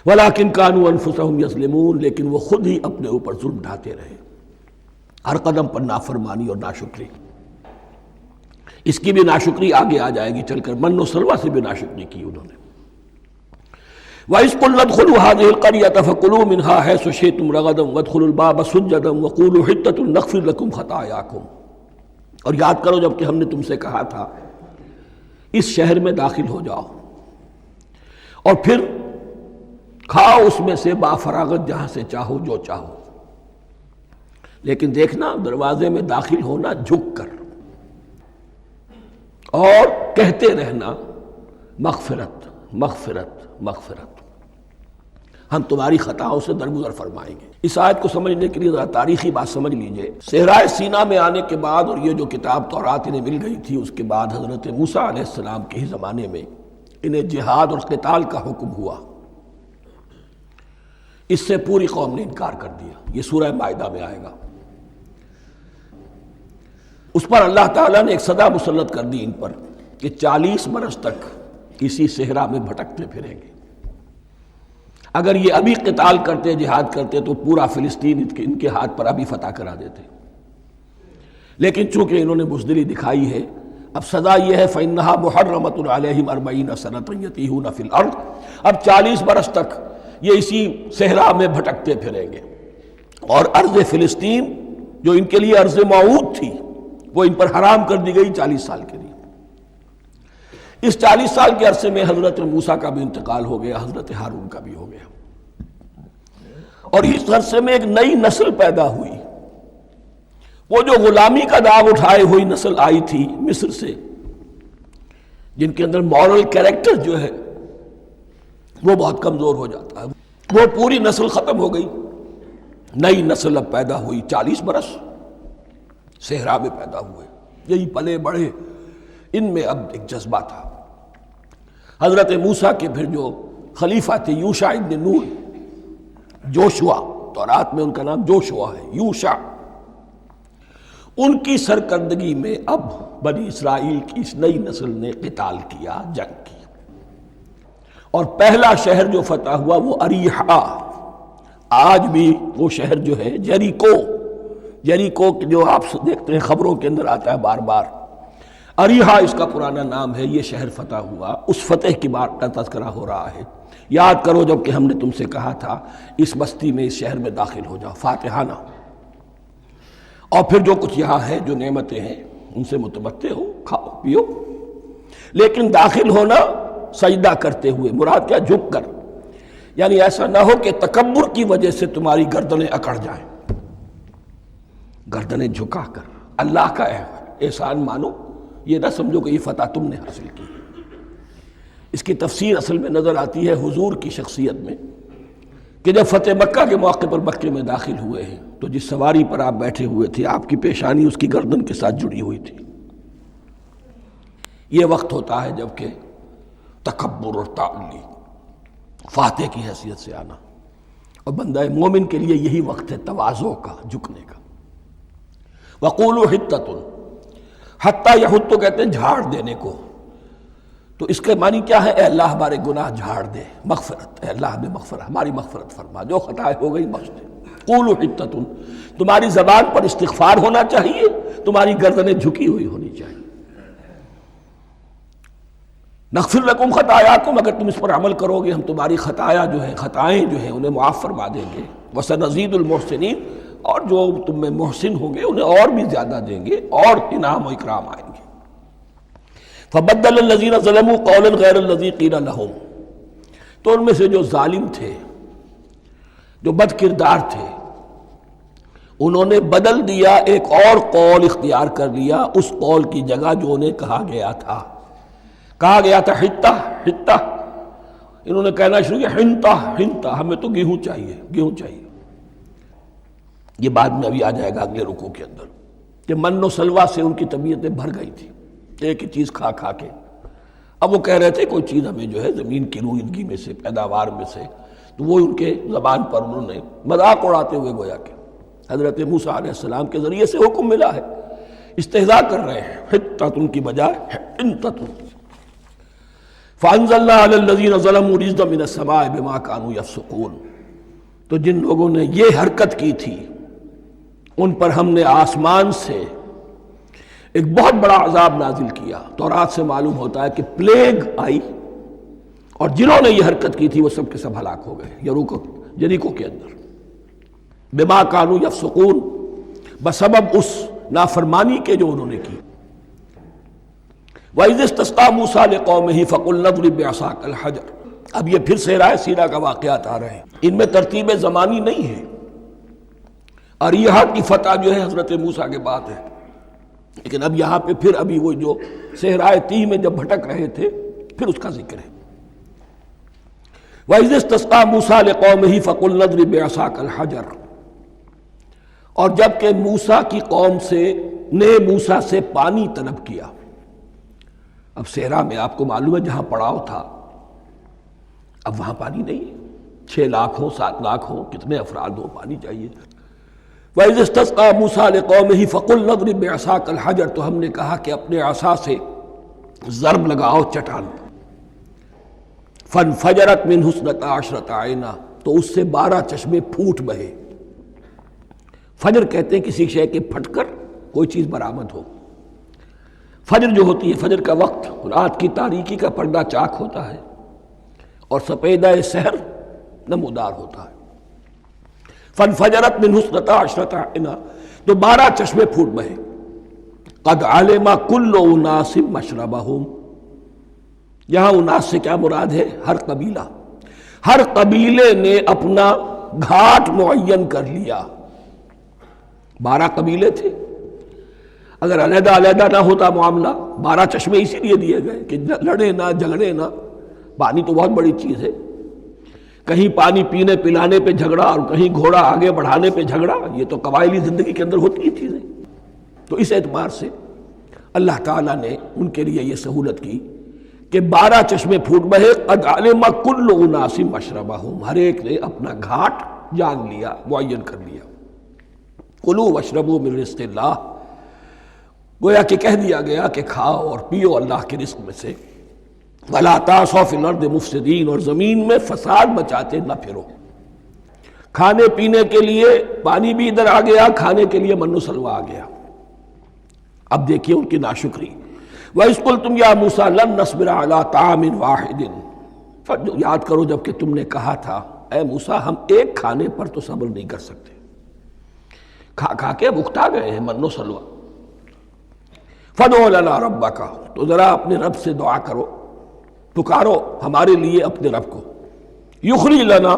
وَلَٰكِن كَانُوا أَنفُسَهُمْ يَظْلِمُونَ، لیکن وہ خود ہی اپنے اوپر ظلم ڈھاتے رہے، ہر قدم پر نافرمانی اور ناشکری۔ اس کی بھی ناشکری آگے آ جائے گی چل کر، من و سلوہ سے بھی ناشکری کی انہوں نے۔ وَإِذْ قُلْنَا ادْخُلُوا هَٰذِهِ الْقَرْيَةَ فَكُلُوا مِنْهَا حَيْثُ شِئْتُمْ رَغَدًا وَادْخُلُوا الْبَابَ سُجَّدًا وَقُولُوا حِطَّةٌ نَغْفِرْ لَكُمْ خَطَايَاكُمْ، اور یاد کرو جب کہ ہم نے تم سے کہا تھا اس شہر میں داخل ہو جاؤ اور پھر کھاؤ اس میں سے بافراغت جہاں سے چاہو جو چاہو، لیکن دیکھنا دروازے میں داخل ہونا جھک کر اور کہتے رہنا مغفرت مغفرت مغفرت، ہم تمہاری خطاؤں سے درگزر فرمائیں گے۔ اس آیت کو سمجھنے کے لیے ذرا تاریخی بات سمجھ لیجئے۔ صحرائے سینا میں آنے کے بعد اور یہ جو کتاب تورات انہیں مل گئی تھی، اس کے بعد حضرت موسیٰ علیہ السلام کے ہی زمانے میں انہیں جہاد اور قتال کا حکم ہوا۔ اس سے پوری قوم نے انکار کر دیا، یہ سورہ مائدہ میں آئے گا۔ اس پر اللہ تعالیٰ نے ایک سزا مسلط کر دی ان پر کہ 40 برس تک اسی صحرا میں بھٹکتے پھریں گے۔ اگر یہ ابھی قتال کرتے، جہاد کرتے، تو پورا فلسطین ان کے ہاتھ پر ابھی فتح کرا دیتے، لیکن چونکہ انہوں نے بزدلی دکھائی ہے، اب سزا یہ ہے فَإِنَّهَا مُحَرَّمَةٌ عَلَيْهِمْ 40 سَنَةً يَتِيهُونَ فِي الْأَرْضِ، اب 40 برس تک یہ اسی صحرا میں بھٹکتے پھریں گے، اور ارض فلسطین جو ان کے لیے ارض موعود تھی وہ ان پر حرام کر دی گئی 40 سال کے لیے۔ اس 40 سال کے عرصے میں حضرت موسیٰ کا بھی انتقال ہو گیا، حضرت ہارون کا بھی ہو گیا، اور اس عرصے میں ایک نئی نسل پیدا ہوئی۔ وہ جو غلامی کا داغ اٹھائے ہوئی نسل آئی تھی مصر سے، جن کے اندر مورل کیریکٹر جو ہے وہ بہت کمزور ہو جاتا ہے، وہ پوری نسل ختم ہو گئی، نئی نسل اب پیدا ہوئی۔ 40 برس صحرا میں پیدا ہوئے، یہی پلے بڑھے، ان میں اب ایک جذبہ تھا۔ حضرت موسیٰ کے پھر جو خلیفہ تھے یوشع ابن نون، جوشوا، تورات میں ان کا نام جوشوا ہے، یوشع، ان کی سرکردگی میں اب بنی اسرائیل کی اس نئی نسل نے قتال کیا، جنگ کی، اور پہلا شہر جو فتح ہوا وہ اریحا۔ آج بھی وہ شہر جو ہے جیریکو جو آپ دیکھتے ہیں خبروں کے اندر آتا ہے بار بار، اریحا اس کا پرانا نام ہے، یہ شہر فتح ہوا۔ اس فتح کی بات کا تذکرہ ہو رہا ہے۔ یاد کرو جب کہ ہم نے تم سے کہا تھا اس بستی میں، اس شہر میں داخل ہو جاؤ فاتحانہ، اور پھر جو کچھ یہاں ہے، جو نعمتیں ہیں، ان سے متمتع ہو، کھاؤ پیو، لیکن داخل ہونا سجدہ کرتے ہوئے، مراد کیا؟ جھک کر، یعنی ایسا نہ ہو کہ تکبر کی وجہ سے تمہاری گردنیں اکڑ جائیں، گردنیں جھکا کر اللہ کا احسان مانو، یہ نہ سمجھو کہ یہ فتح تم نے حاصل کی۔ اس کی تفسیر اصل میں نظر آتی ہے حضور کی شخصیت میں، کہ جب فتح مکہ کے موقع پر مکے میں داخل ہوئے ہیں تو جس سواری پر آپ بیٹھے ہوئے تھے، آپ کی پیشانی اس کی گردن کے ساتھ جڑی ہوئی تھی۔ یہ وقت ہوتا ہے جب کہ تکبر اور تعلی، فاتح کی حیثیت سے آنا، اور بندہ مومن کے لیے یہی وقت ہے تواضع کا، جھکنے کا۔ وَقُولُوا حِطَّةٌ، حتیٰ یحط تو کہتے ہیں جھاڑ دینے کو، تو اس کے معنی کیا ہے؟ اے اللہ ہمارے گناہ جھاڑ دے، مغفرت، اے اللہ ہمیں مغفرت، ہماری مغفرت فرما، جو خطائیں ہو گئی بخش دے۔ قولوا حِطَّةٌ، تمہاری زبان پر استغفار ہونا چاہیے، تمہاری گردنیں جھکی ہوئی ہونی چاہیے۔ نغفر لکم خطایاکم، اگر تم اس پر عمل کرو گے ہم تمہاری خطائیں جو ہیں انہیں معاف فرما دیں گے۔ وسنزید المحسنین، اور جو تم میں محسن ہوں گے انہیں اور بھی زیادہ دیں گے، اور انعام و اکرام آئیں گے۔ فبدل الذین ظلموا قولا غیر الذی قیل لہم، تو ان میں سے جو ظالم تھے، جو بد کردار تھے، انہوں نے بدل دیا، ایک اور قول اختیار کر لیا اس قول کی جگہ جو انہیں کہا گیا تھا حتہ حتہ، انہوں نے کہنا شروع کیا حنطہ حنطہ، ہمیں تو گیہوں چاہیے۔ یہ بعد میں ابھی آ جائے گا اگلے رکوع کے اندر، کہ من و سلوہ سے ان کی طبیعتیں بھر گئی تھی، ایک ہی چیز کھا کے۔ اب وہ کہہ رہے تھے کوئی چیز ہمیں جو ہے زمین کی روئیدگی میں سے، پیداوار میں سے، تو وہ ان کے زبان پر انہوں نے مذاق اڑاتے ہوئے گویا کہ حضرت موسیٰ علیہ السلام کے ذریعے سے حکم ملا ہے، استہزاء کر رہے ہیں، حتۃ کی بجائے حنطۃ۔ فانزلنا علی الذین ظلموا رجزا من السماء بما كانوا یفسقون، تو جن لوگوں نے یہ حرکت کی تھی ان پر ہم نے آسمان سے ایک بہت بڑا عذاب نازل کیا۔ تورات سے معلوم ہوتا ہے کہ پلیگ آئی، اور جنہوں نے یہ حرکت کی تھی وہ سب کے سب ہلاک ہو گئے یریکو کے اندر، بما كانوا یفسقون، بسبب اس نافرمانی کے جو انہوں نے کی۔ وَإِذِ اسْتَسْقَىٰ مُوسَىٰ لِقَوْمِهِ فَقُلْنَا اضْرِب بِّعَصَاكَ الْحَجَرَ، اب یہ پھر صحرائے سینا کا واقعات آ رہے ہیں، ان میں ترتیب زمانی نہیں ہے۔ اور یہاں کی فتح جو ہے حضرت موسیٰ کے بعد ہے، لیکن اب یہاں پہ پھر ابھی وہ جو صحرائے تیہ میں جب بھٹک رہے تھے پھر اس کا ذکر ہے۔ وَإِذِ اسْتَسْقَىٰ مُوسَىٰ لِقَوْمِهِ فَقُلْنَا اضْرِب بِّعَصَاكَ الْحَجَرَ، اور جب کہ موسیٰ کی قوم نے موسیٰ سے پانی طلب کیا۔ اب صحرا میں آپ کو معلوم ہے جہاں پڑاؤ تھا اب وہاں پانی نہیں ہے، 6 لاکھ ہو 7 لاکھ ہو کتنے افراد ہو پانی چاہیے۔ وَإِذِ اسْتَسْقَىٰ مُوسَىٰ لِقَوْمِهِ فَقُلْنَا اضْرِب بِّعَصَاكَ الْحَجَرَ، تو ہم نے کہا کہ اپنے عصا سے ضرب لگاؤ چٹان پر۔ فَانْفَجَرَتْ مِنْهُ اثْنَتَا عَشْرَةَ عَيْنًا، تو اس سے 12 چشمے پھوٹ بہے۔ فجر کہتے ہیں کسی شے کے پھٹ کر کوئی چیز برآمد ہو۔ فجر جو ہوتی ہے، فجر کا وقت رات کی تاریکی کا پردہ چاک ہوتا ہے اور سپیدہ سحر نمودار ہوتا ہے۔ فَانْفَجَرَتْ مِنْهُ اثْنَتَا عَشْرَةَ عَيْنًا، تو 12 چشمے پھوٹ بہے۔ قَدْ عَلِمَ كُلُّ أُنَاسٍ مَشْرَبَهُمْ، یہاں اناس سے کیا مراد ہے؟ ہر قبیلہ، ہر قبیلے نے اپنا گھاٹ معین کر لیا۔ 12 قبیلے تھے، اگر علیحدہ علیحدہ نہ ہوتا معاملہ، 12 چشمے اسی لیے دیے گئے کہ لڑے نہ جھگڑے نہ۔ پانی تو بہت بڑی چیز ہے، کہیں پانی پینے پلانے پہ جھگڑا اور کہیں گھوڑا آگے بڑھانے پہ جھگڑا، یہ تو قبائلی زندگی کے اندر ہوتی ہی چیزیں۔ تو اس اعتبار سے اللہ تعالیٰ نے ان کے لیے یہ سہولت کی کہ 12 چشمے پھوٹ بہے۔ قد علم کل اناس مشربہم، ہر ایک نے اپنا گھاٹ جان لیا، معین کر لیا۔ کلوا واشربوا من رزق اللہ، گویا کہ کہہ دیا گیا کہ کھاؤ اور پیو اللہ کے رزق میں سے۔ ولا تعثوا فی الارض مفسدین، اور زمین میں فساد مچاتے نہ پھرو۔ کھانے پینے کے لیے پانی بھی ادھر آ گیا، کھانے کے لیے من و سلوہ آ گیا۔ اب دیکھیے ان کی ناشکری۔ وَإِذْ قُلْتُمْ يَا مُوسَىٰ لَن نَّصْبِرَ عَلَىٰ طَعَامٍ وَاحِدٍ، یاد کرو جب کہ تم نے کہا تھا اے موسیٰ ہم ایک کھانے پر تو صبر نہیں کر سکتے، کھا کھا کے بکھتا گئے ہیں من و سلوہ۔ فَادْعُ لَنَا رَبَّكَ، تو ذرا اپنے رب سے دعا کرو، پکارو ہمارے لیے اپنے رب کو۔ یخرج لنا،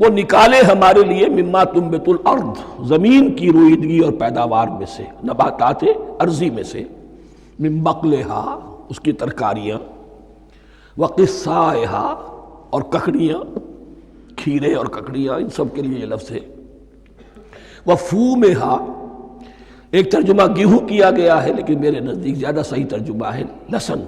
وہ نکالے ہمارے لیے مما تنبت الارض، زمین کی روئیدگی اور پیداوار میں سے، نباتات ارضی میں سے، من بقلہا اس کی ترکاریاں، وقصائہا اور ککڑیاں، کھیرے اور ککڑیاں، ان سب کے لیے یہ لفظ ہے۔ وفومہا، ایک ترجمہ گیہوں کیا گیا ہے لیکن میرے نزدیک زیادہ صحیح ترجمہ ہے لہسن،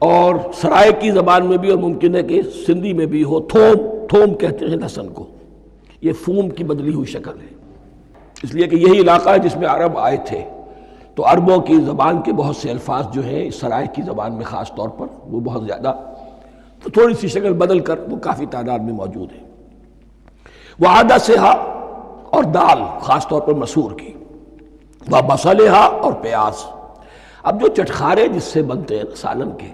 اور سرائے کی زبان میں بھی اور ممکن ہے کہ سندھی میں بھی ہو تھوم، تھوم کہتے ہیں لہسن کو، یہ فوم کی بدلی ہوئی شکل ہے، اس لیے کہ یہی علاقہ ہے جس میں عرب آئے تھے، تو عربوں کی زبان کے بہت سے الفاظ جو ہیں اس سرائے کی زبان میں خاص طور پر وہ بہت زیادہ، تو تھوڑی سی شکل بدل کر وہ کافی تعداد میں موجود ہے۔ وعدسہا، اور دال خاص طور پر مسور کی، وبصلہا، اور پیاز۔ اب جو چٹخارے جس سے بنتے ہیں سالن کے،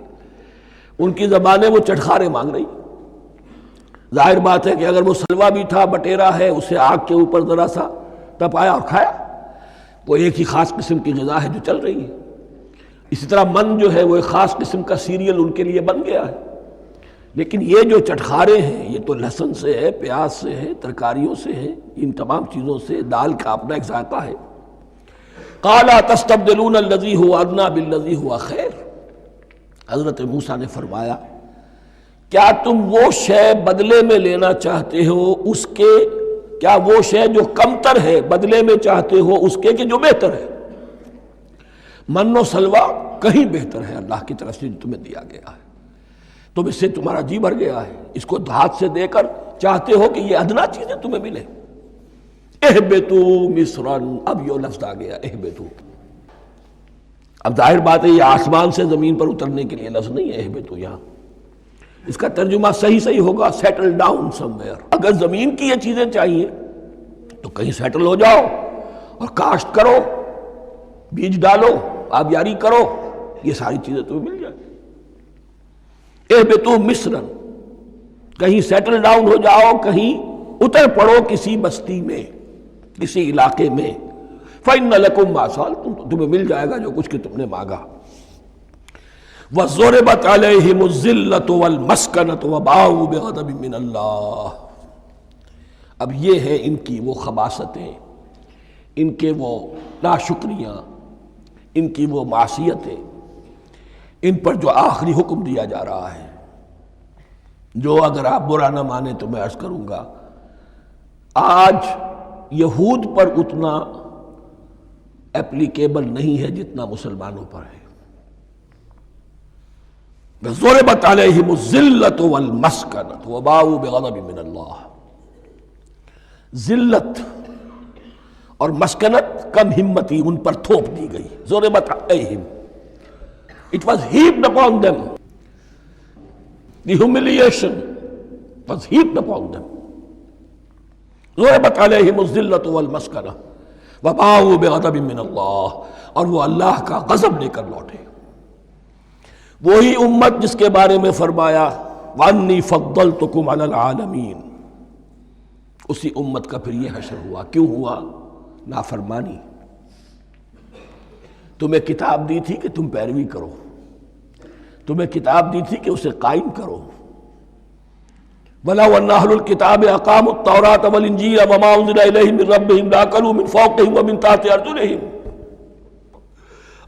ان کی زبانیں وہ چٹخارے مانگ رہی۔ ظاہر بات ہے کہ اگر وہ سلوا بھی تھا، بٹیرا ہے، اسے آگ کے اوپر ذرا سا تپایا اور کھایا، وہ ایک ہی خاص قسم کی غذا ہے جو چل رہی ہے۔ اسی طرح من جو ہے وہ ایک خاص قسم کا سیریل ان کے لیے بن گیا ہے، لیکن یہ جو چٹخارے ہیں یہ تو لہسن سے ہے، پیاز سے ہے، ترکاریوں سے ہے، ان تمام چیزوں سے، دال کا اپنا ایک ذائقہ ہے۔ قَالَ تَسْتَبْدِلُونَ الَّذِي هُوَ أَدْنَىٰ بِالَّذِي هُوَ خَيْرٌ، حضرت موسیٰ نے فرمایا کیا تم وہ شے بدلے میں لینا چاہتے ہو اس کے، کیا وہ شے جو کمتر ہے بدلے میں چاہتے ہو اس کے کہ جو بہتر ہے؟ من و سلوہ کہیں بہتر ہے اللہ کی طرف سے جو تمہیں دیا گیا ہے، تم اس سے تمہارا جی بھر گیا ہے، اس کو ہاتھ سے دے کر چاہتے ہو کہ یہ ادنا چیزیں تمہیں ملے۔ اہبطوا مصرا، اب یہ لفظ آ گیا اہبطوا۔ اب ظاہر بات ہے یہ آسمان سے زمین پر اترنے کے لیے لفظ نہیں ہے اہبطوا، یہاں اس کا ترجمہ صحیح ہوگا سیٹل ڈاؤن سم ویئر۔ اگر زمین کی یہ چیزیں چاہیے تو کہیں سیٹل ہو جاؤ اور کاشت کرو، بیج ڈالو، آبیاری کرو، یہ ساری چیزیں تمہیں مل جائیں۔ اہبطوا مصرا، کہیں سیٹل ڈاؤن ہو جاؤ، کہیں اتر پڑو کسی بستی میں، کسی علاقے میں۔ فَإِنَّ لَكُمْ مَا سَأَلْتُمْ، تمہیں مل جائے گا جو کچھ کہ تم نے مانگا۔ وَضُرِبَتْ عَلَيْهِمُ الذِّلَّةُ وَالْمَسْكَنَةُ وَبَاءُوا بِغَضَبٍ مِّنَ اللَّهِ، اب یہ ہے ان کی وہ خباثتیں، ان کے وہ ناشکریاں، ان کی وہ معصیتیں، ان پر جو آخری حکم دیا جا رہا ہے، جو اگر آپ برا نہ مانیں تو میں عرض کروں گا آج یہود پر اتنا اپلیکیبل نہیں ہے جتنا مسلمانوں پر ہے۔ ضربت علیہم الذلۃ والمسکنۃ وباؤوا بغضب من اللہ۔ ذلت اور مسکنت، کم ہمتی ان پر تھوپ دی گئی۔ ضربت علیہم، it was heaped upon them. The humiliation was heaped upon them. ضربت علیہم الذلۃ والمسکنہ وباؤوا بغضب من اللہ، اور وہ اللہ کا غضب لے کر لوٹے۔ وہی امت جس کے بارے میں فرمایا وَأَنِّي فَضَّلْتُكُمْ عَلَى الْعَالَمِينَ، اسی امت کا پھر یہ حشر ہوا۔ کیوں ہوا؟ نافرمانی۔ تمہیں کتاب دی تھی کہ تم پیروی کرو، تمہیں کتاب دی تھی کہ اسے قائم کرو۔ وَلَوْ أَنَّ أَهْلَ الْكِتَابِ أَقَامُوا التَّوْرَاةَ وَالْإِنْجِيلَ وَمَا أُنزِلَ إِلَيْهِمْ مِنْ رَبِّهِمْ لَأَكَلُوا مِنْ فَوْقِهِمْ وَمِنْ تَحْتِ أَرْجُلِهِمْ،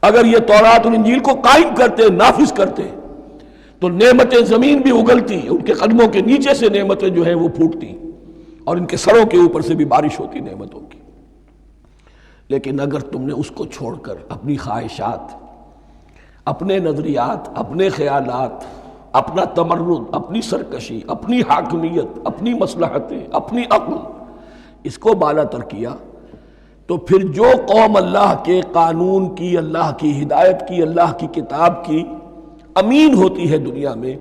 اگر یہ تورات اور انجیل کو قائم کرتے، نافذ کرتے، تو نعمتیں زمین بھی اگلتی، ان کے قدموں کے نیچے سے نعمتیں جو ہیں وہ پھوٹتی، اور ان کے سروں کے اوپر سے بھی بارش ہوتی نعمتوں کی۔ لیکن اگر تم نے اس کو چھوڑ کر اپنی خواہشات، اپنے نظریات، اپنے خیالات، اپنا تمرد، اپنی سرکشی، اپنی حاکمیت، اپنی مصلحتیں، اپنی عقل، اس کو بالا تر کیا، تو پھر جو قوم اللہ کے قانون کی، اللہ کی ہدایت کی، اللہ کی کتاب کی امین ہوتی ہے دنیا میں،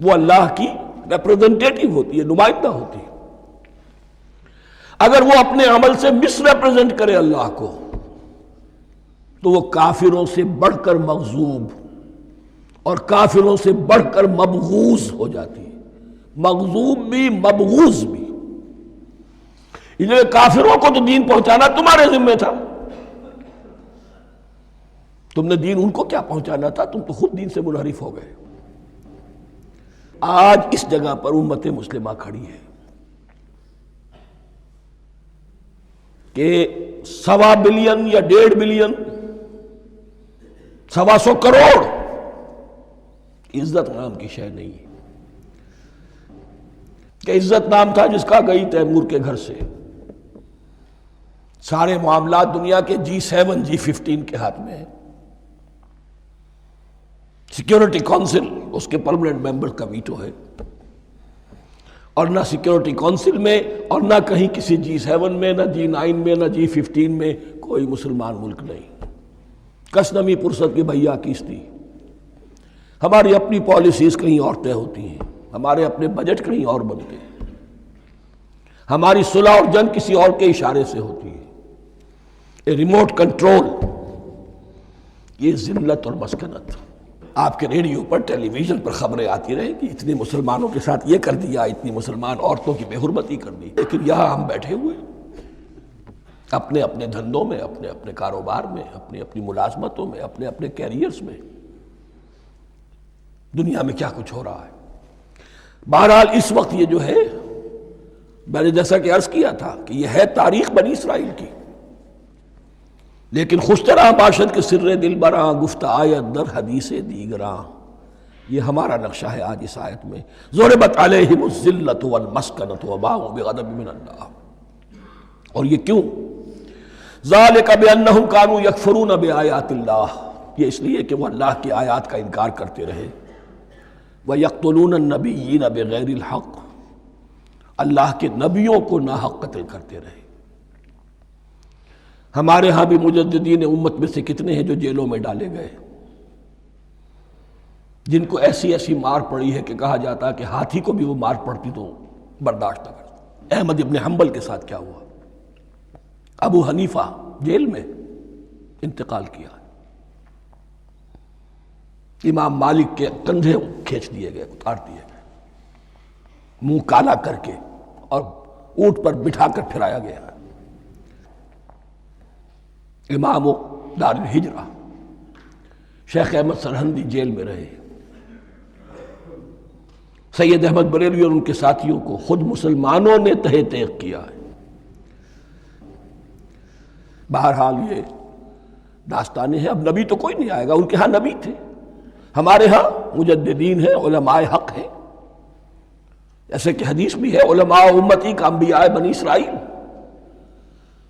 وہ اللہ کی ریپریزنٹیٹیو ہوتی ہے، نمائندہ ہوتی ہے۔ اگر وہ اپنے عمل سے مس ریپریزنٹ کرے اللہ کو، تو وہ کافروں سے بڑھ کر مغضوب اور کافروں سے بڑھ کر مبغوض ہو جاتی ہے۔ مغضوب بھی، مبغوض بھی۔ اس لیے کافروں کو تو دین پہنچانا تمہارے ذمہ تھا، تم نے دین ان کو کیا پہنچانا تھا، تم تو خود دین سے منحرف ہو گئے۔ آج اس جگہ پر امت مسلمہ کھڑی ہے کہ 1.25 بلین یا 1.5 بلین، 125 کروڑ عزت نام کی شے نہیں ہے، کہ عزت نام تھا جس کا گئی تیمور کے گھر سے، سارے معاملات دنیا کے G7 G15 کے ہاتھ میں ہیں، سیکیورٹی کونسل اس کے پرماننٹ ممبر کا ویٹو ہے، اور نہ سیکیورٹی کونسل میں اور نہ کہیں کسی G7 میں، نہ G9 میں، نہ G15 میں کوئی مسلمان ملک نہیں۔ کس نمی پرست کی بھیا کیستی، ہماری اپنی پالیسیز کہیں اور طے ہوتی ہیں، ہمارے اپنے بجٹ کہیں اور بنتے ہیں، ہماری صلح اور جنگ کسی اور کے اشارے سے ہوتی ہے۔ ریموٹ کنٹرول، یہ ذلت اور مسکنت۔ آپ کے ریڈیو پر، ٹیلی ویژن پر خبریں آتی رہیں کہ اتنے مسلمانوں کے ساتھ یہ کر دیا، اتنی مسلمان عورتوں کی بے حرمتی کر دی، لیکن یہاں ہم بیٹھے ہوئے اپنے اپنے دھندوں میں، اپنے اپنے کاروبار میں، اپنی اپنی ملازمتوں میں، اپنے اپنے کیریئرز میں، دنیا میں کیا کچھ ہو رہا ہے۔ بہرحال اس وقت یہ جو ہے، میں نے جیسا کہ عرض کیا تھا کہ یہ ہے تاریخ بنی اسرائیل کی، لیکن خوشترا باشد کے سر دل براں، گفت آیت در حدیث دیگراں، یہ ہمارا نقشہ ہے آج اس آیت میں۔ ضربت علیہم الذلۃ والمسکنۃ وباؤوا بغضب من اللہ۔ اور یہ کیوں؟ ذالک بانہم کانوا یکفرون بآیات اللہ، یہ اس لیے کہ وہ اللہ کی آیات کا انکار کرتے رہے۔ وَيَقْتُلُونَ النَّبِيِّينَ بِغَيْرِ الْحَقِّ، اللہ کے نبیوں کو ناحق قتل کرتے رہے۔ ہمارے ہاں بھی مجددین امت میں سے کتنے ہیں جو جیلوں میں ڈالے گئے، جن کو ایسی ایسی مار پڑی ہے کہ کہا جاتا ہے کہ ہاتھی کو بھی وہ مار پڑتی تو برداشت نہ کرتا۔ احمد ابن حنبل کے ساتھ کیا ہوا؟ ابو حنیفہ جیل میں انتقال کیا، امام مالک کے کندھے کھینچ دیے گئے، اتار دیے گئے، منہ کالا کر کے اور اونٹ پر بٹھا کر پھرایا گیا۔ امام دار الہجرہ شیخ احمد سرہندی جیل میں رہے، سید احمد بریلوی اور ان کے ساتھیوں کو خود مسلمانوں نے تہہ تیغ کیا ہے۔ بہرحال یہ داستانیں ہیں، اب نبی تو کوئی نہیں آئے گا، ان کے ہاں نبی تھے، ہمارے ہاں مجددین ہیں، علماء حق ہیں، جیسے کہ حدیث بھی ہے علماء امتی کا انبیاء بنی اسرائیل،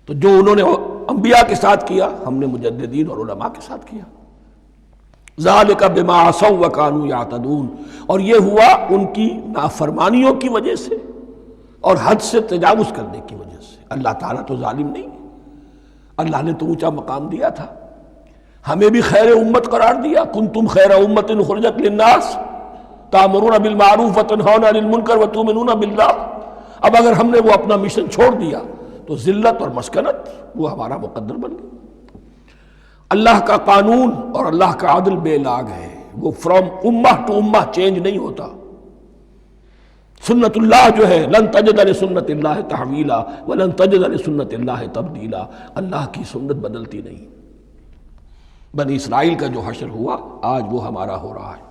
تو جو انہوں نے انبیاء کے ساتھ کیا ہم نے مجددین اور علماء کے ساتھ کیا۔ ذالک بما عصوا وکانوا یعتدون، اور یہ ہوا ان کی نافرمانیوں کی وجہ سے اور حد سے تجاوز کرنے کی وجہ سے۔ اللہ تعالیٰ تو ظالم نہیں ہے، اللہ نے تو اونچا مقام دیا تھا، ہمیں بھی خیر امت قرار دیا، کنتم خیر امت اخرجت للناس تأمرون بالمعروف وتنہون عن المنکر وتؤمنون باللہ۔ اب اگر ہم نے وہ اپنا مشن چھوڑ دیا تو ذلت اور مسکنت وہ ہمارا مقدر بن گئی۔ اللہ کا قانون اور اللہ کا عدل بے لاگ ہے، وہ فرام امہ ٹو امہ چینج نہیں ہوتا۔ سنت اللہ جو ہے لن تجد لسنت اللہ تحویلا ولن تجد لسنت اللہ تبدیلا، اللہ کی سنت بدلتی نہیں۔ بنی اسرائیل کا جو حشر ہوا آج وہ ہمارا ہو رہا ہے۔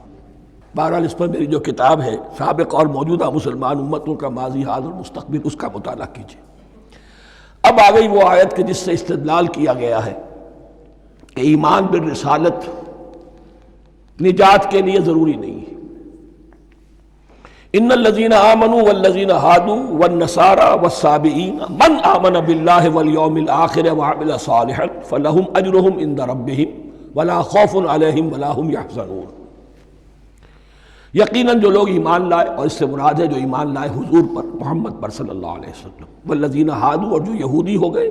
بہرحال اس پر میری جو کتاب ہے سابق اور موجودہ مسلمان امتوں کا ماضی حال اور مستقبل، اس کا مطالعہ کیجیے۔ اب آ گئی وہ آیت کہ جس سے استدلال کیا گیا ہے کہ ایمان بالرسالت نجات کے لیے ضروری نہیں ہے۔ ان الذین آمنوا والذین ہادوا والنصارى والصابئین من آمن باللہ والیوم الآخر وعمل صالحا فلہم اجرہم عند ربہم ولا خوف علیہم ولا ہم یحزنون۔ یقیناً جو لوگ ایمان لائے، اور اس سے مراد ہے جو ایمان لائے حضور پر، محمد پر صلی اللہ علیہ وسلم، والذین ہادوا، اور جو یہودی ہو گئے،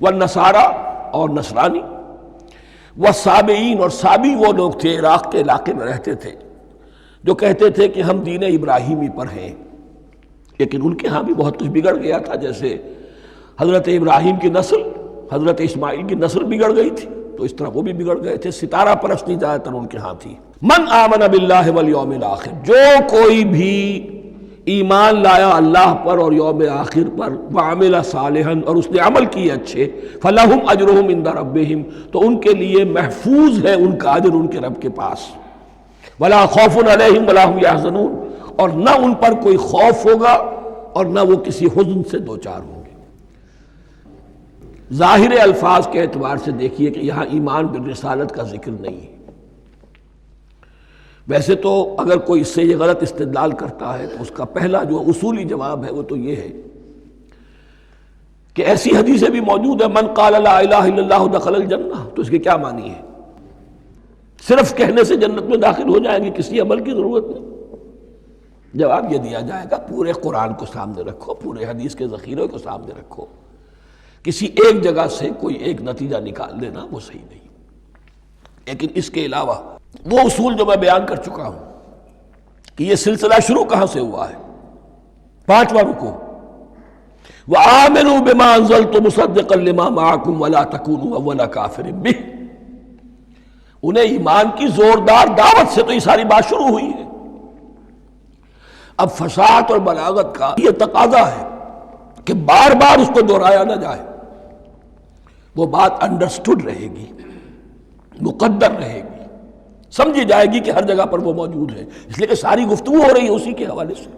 والنصارى، اور نصرانی، والصابئین، اور صابی وہ لوگ تھے عراق کے علاقے میں رہتے تھے جو کہتے تھے کہ ہم دین ابراہیمی پر ہیں، لیکن ان کے ہاں بھی بہت کچھ بگڑ گیا تھا، جیسے حضرت ابراہیم کی نسل، حضرت اسماعیل کی نسل بگڑ گئی تھی، تو اس طرح وہ بھی بگڑ گئے تھے۔ ستارہ پرستی زیادہ تر ان کے ہاں تھی۔ من آمن باللہ والیوم الآخر، جو کوئی بھی ایمان لایا اللہ پر اور یوم آخر پر، وعمل صالحا، اور اس نے عمل کیے اچھے، فلہم اجرہم عند ربہم، تو ان کے لیے محفوظ ہے ان کا اجر ان کے رب کے پاس، ولا خوف علیہم ولا ہم یحزنون، اور نہ ان پر کوئی خوف ہوگا اور نہ وہ کسی حزن سے دوچار ہوں گے۔ ظاہر الفاظ کے اعتبار سے دیکھیے کہ یہاں ایمان بالرسالت کا ذکر نہیں ہے۔ ویسے تو اگر کوئی اس سے یہ غلط استدلال کرتا ہے تو اس کا پہلا جو اصولی جواب ہے وہ تو یہ ہے کہ ایسی حدیثیں بھی موجود ہیں، من قال لا الہ الا اللہ دخل الجنہ، تو اس کے کیا معنی ہے؟ صرف کہنے سے جنت میں داخل ہو جائیں گے، کسی عمل کی ضرورت نہیں؟ جواب یہ دیا جائے گا پورے قرآن کو سامنے رکھو، پورے حدیث کے ذخیرے کو سامنے رکھو، کسی ایک جگہ سے کوئی ایک نتیجہ نکال لینا وہ صحیح نہیں۔ لیکن اس کے علاوہ وہ اصول جو میں بیان کر چکا ہوں کہ یہ سلسلہ شروع کہاں سے ہوا ہے، 5واں رکوع، وَآمِنُوا بِمَا أَنزَلْتُ مُصَدِّقًا لِمَا مَعَكُمْ وَلَا تَكُونُوا أَوَّلَ كَافِرٍ بِهِ۔ انہیں ایمان کی زوردار دعوت سے تو یہ ساری بات شروع ہوئی ہے۔ اب فصاحت اور بلاغت کا یہ تقاضا ہے کہ بار بار اس کو دہرایا نہ جائے، وہ بات انڈرسٹوڈ رہے گی، مقدر رہے گی، سمجھی جائے گی کہ ہر جگہ پر وہ موجود ہے، اس لیے کہ ساری گفتگو ہو رہی ہے اسی کے حوالے سے۔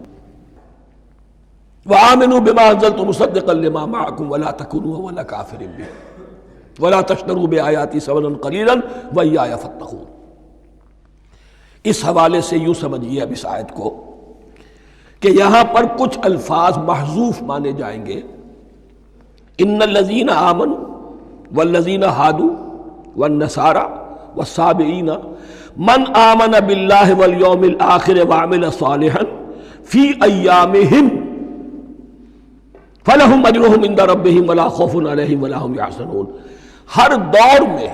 وَآمِنُوا بِمَا أَنزَلْتُ مُصَدِّقًا لِمَا مَعَكُمْ وَلَا تَكُونُوا أَوَّلَ كَافِرٍ بِهِ وَلَا تَشْتَرُوا بِآيَاتِي ثَمَنًا قَلِيلًا وَإِيَّايَ فَاتَّقُونِ۔ اس حوالے سے یوں سمجھیے اب اس آیت کو کہ یہاں پر کچھ الفاظ محذوف مانے جائیں گے۔ ان الذین آمنوا والذین ہادوا والنصارى والصابئین من آمن باللہ والیوم الآخر وعمل صالحا فی ایامہم فلہم اجرہم عند ربہم ولا خوف علیہم ولا ہم یحزنون۔ ہر دور میں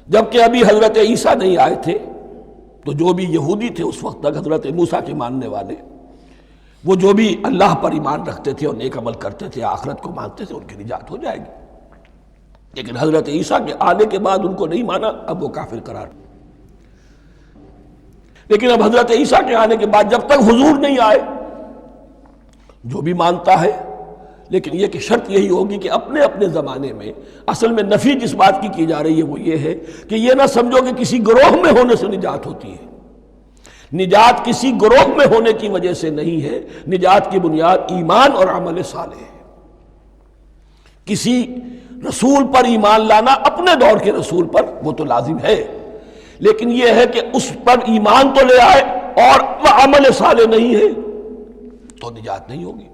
جبکہ ابھی حضرت عیسیٰ نہیں آئے تھے تو جو بھی یہودی تھے اس وقت تک، حضرت موسیٰ کے ماننے والے، وہ جو بھی اللہ پر ایمان رکھتے تھے اور نیک عمل کرتے تھے، آخرت کو مانتے تھے، ان کی نجات ہو جائے گی۔ لیکن حضرت عیسیٰ کے آنے کے بعد ان کو نہیں مانا، اب وہ کافر قرار۔ لیکن اب حضرت عیسیٰ کے آنے کے بعد جب تک حضور نہیں آئے، جو بھی مانتا ہے، لیکن یہ کہ شرط یہی ہوگی کہ اپنے اپنے زمانے میں، اصل میں نفی جس بات کی جا رہی ہے وہ یہ ہے کہ یہ نہ سمجھو کہ کسی گروہ میں ہونے سے نجات ہوتی ہے، نجات کسی گروہ میں ہونے کی وجہ سے نہیں ہے، نجات کی بنیاد ایمان اور عمل صالح ہے۔ کسی رسول پر ایمان لانا اپنے دور کے رسول پر وہ تو لازم ہے، لیکن یہ ہے کہ اس پر ایمان تو لے آئے اور وہ عمل صالح نہیں ہے تو نجات نہیں ہوگی۔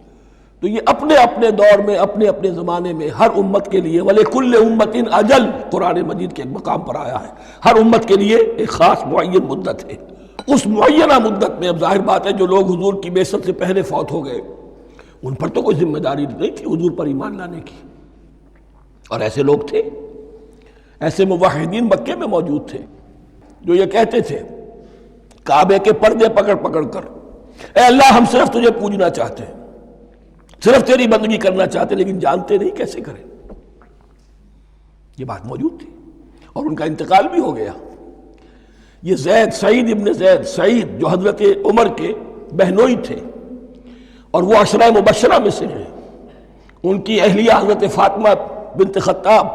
تو یہ اپنے اپنے دور میں، اپنے اپنے زمانے میں ہر امت کے لیے وَلِكُلِّ أُمَّةٍ أَجَلٌ قرآن مجید کے ایک مقام پر آیا ہے، ہر امت کے لیے ایک خاص معین مدت ہے۔ اس معینہ مدت میں اب ظاہر بات ہے جو لوگ حضور کی بعثت سے پہلے فوت ہو گئے ان پر تو کوئی ذمہ داری نہیں تھی حضور پر ایمان لانے کی، اور ایسے لوگ تھے، ایسے موحدین مکے میں موجود تھے جو یہ کہتے تھے کعبے کے پردے پکڑ پکڑ کر، اے اللہ ہم صرف تجھے پوجنا چاہتے ہیں، صرف تیری بندگی کرنا چاہتے، لیکن جانتے نہیں کیسے کریں۔ یہ بات موجود تھی اور ان کا انتقال بھی ہو گیا۔ یہ زید، سعید ابن زید، سعید جو حضرت عمر کے بہنوئی تھے اور وہ عشرہ مبشرہ میں سے ہیں، ان کی اہلیہ حضرت فاطمہ بنت خطاب،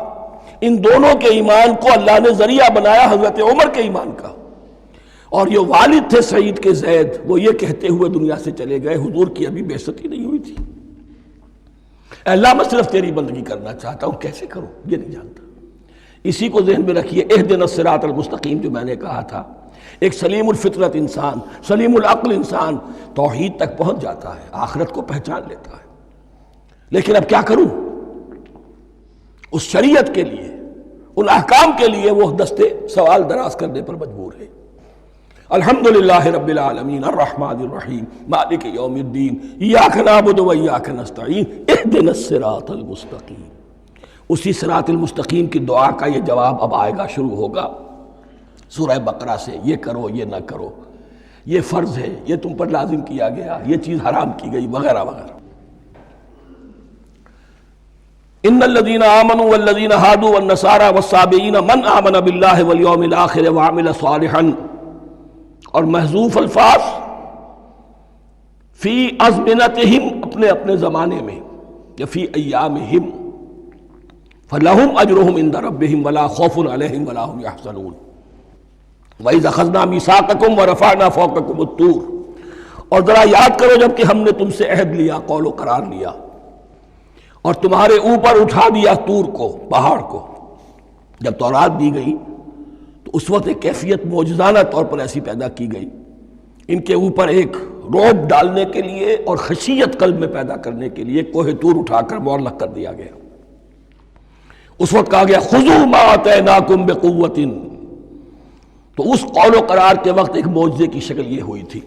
ان دونوں کے ایمان کو اللہ نے ذریعہ بنایا حضرت عمر کے ایمان کا، اور یہ والد تھے سعید کے زید، وہ یہ کہتے ہوئے دنیا سے چلے گئے حضور کی ابھی بعثت ہی نہیں ہوئی تھی، اے اللہ میں صرف تیری بندگی کرنا چاہتا ہوں، کیسے کروں یہ نہیں جانتا۔ اسی کو ذہن میں رکھیے، اہدنا الصراط المستقیم جو میں نے کہا تھا، ایک سلیم الفطرت انسان، سلیم العقل انسان توحید تک پہنچ جاتا ہے، آخرت کو پہچان لیتا ہے، لیکن اب کیا کروں؟ اس شریعت کے لیے، ان احکام کے لیے وہ دستے سوال دراز کرنے پر مجبور ہے۔ الحمدللہ رب العالمین الرحمن الرحیم مالک یوم الدین ایاک نعبد و ایاک نستعین اہدنا الصراط المستقیم۔ اسی صراط المستقیم کی دعا کا یہ جواب اب آئے گا، شروع ہوگا سورہ بقرہ سے، یہ کرو یہ نہ کرو، یہ فرض ہے، یہ تم پر لازم کیا گیا، یہ چیز حرام کی گئی، وغیرہ وغیرہ۔ ان الذين آمنوا والذين هادوا والنصارى والصابئين من آمن بالله واليوم الآخر وعمل صالحا، اور محذوف الفاظ فی ازمنتہم، اپنے اپنے زمانے میں، یا فی ایامہم، فلہم اجرہم عند ربہم ولا خوف علیہم ولا هم یحزنون۔ وَإِذْ أَخَذْنَا مِیثَاقَکُمْ وَرَفَعْنَا فَوْقَکُمُ الطُّورَ، اور ذرا یاد کرو جب کہ ہم نے تم سے عہد لیا، قول و قرار لیا، اور تمہارے اوپر اٹھا دیا طور کو، پہاڑ کو۔ جب تورات دی گئی تو اس وقت ایک کیفیت معجزانہ طور پر ایسی پیدا کی گئی، ان کے اوپر ایک رعب ڈالنے کے لیے اور خشیت قلب میں پیدا کرنے کے لیے کوہ طور اٹھا کر معلق کر دیا گیا۔ اس وقت کہا گیا خذوا ما آتیناکم بقوۃ، تو اس قول و قرار کے وقت ایک معجزے کی شکل یہ ہوئی تھی۔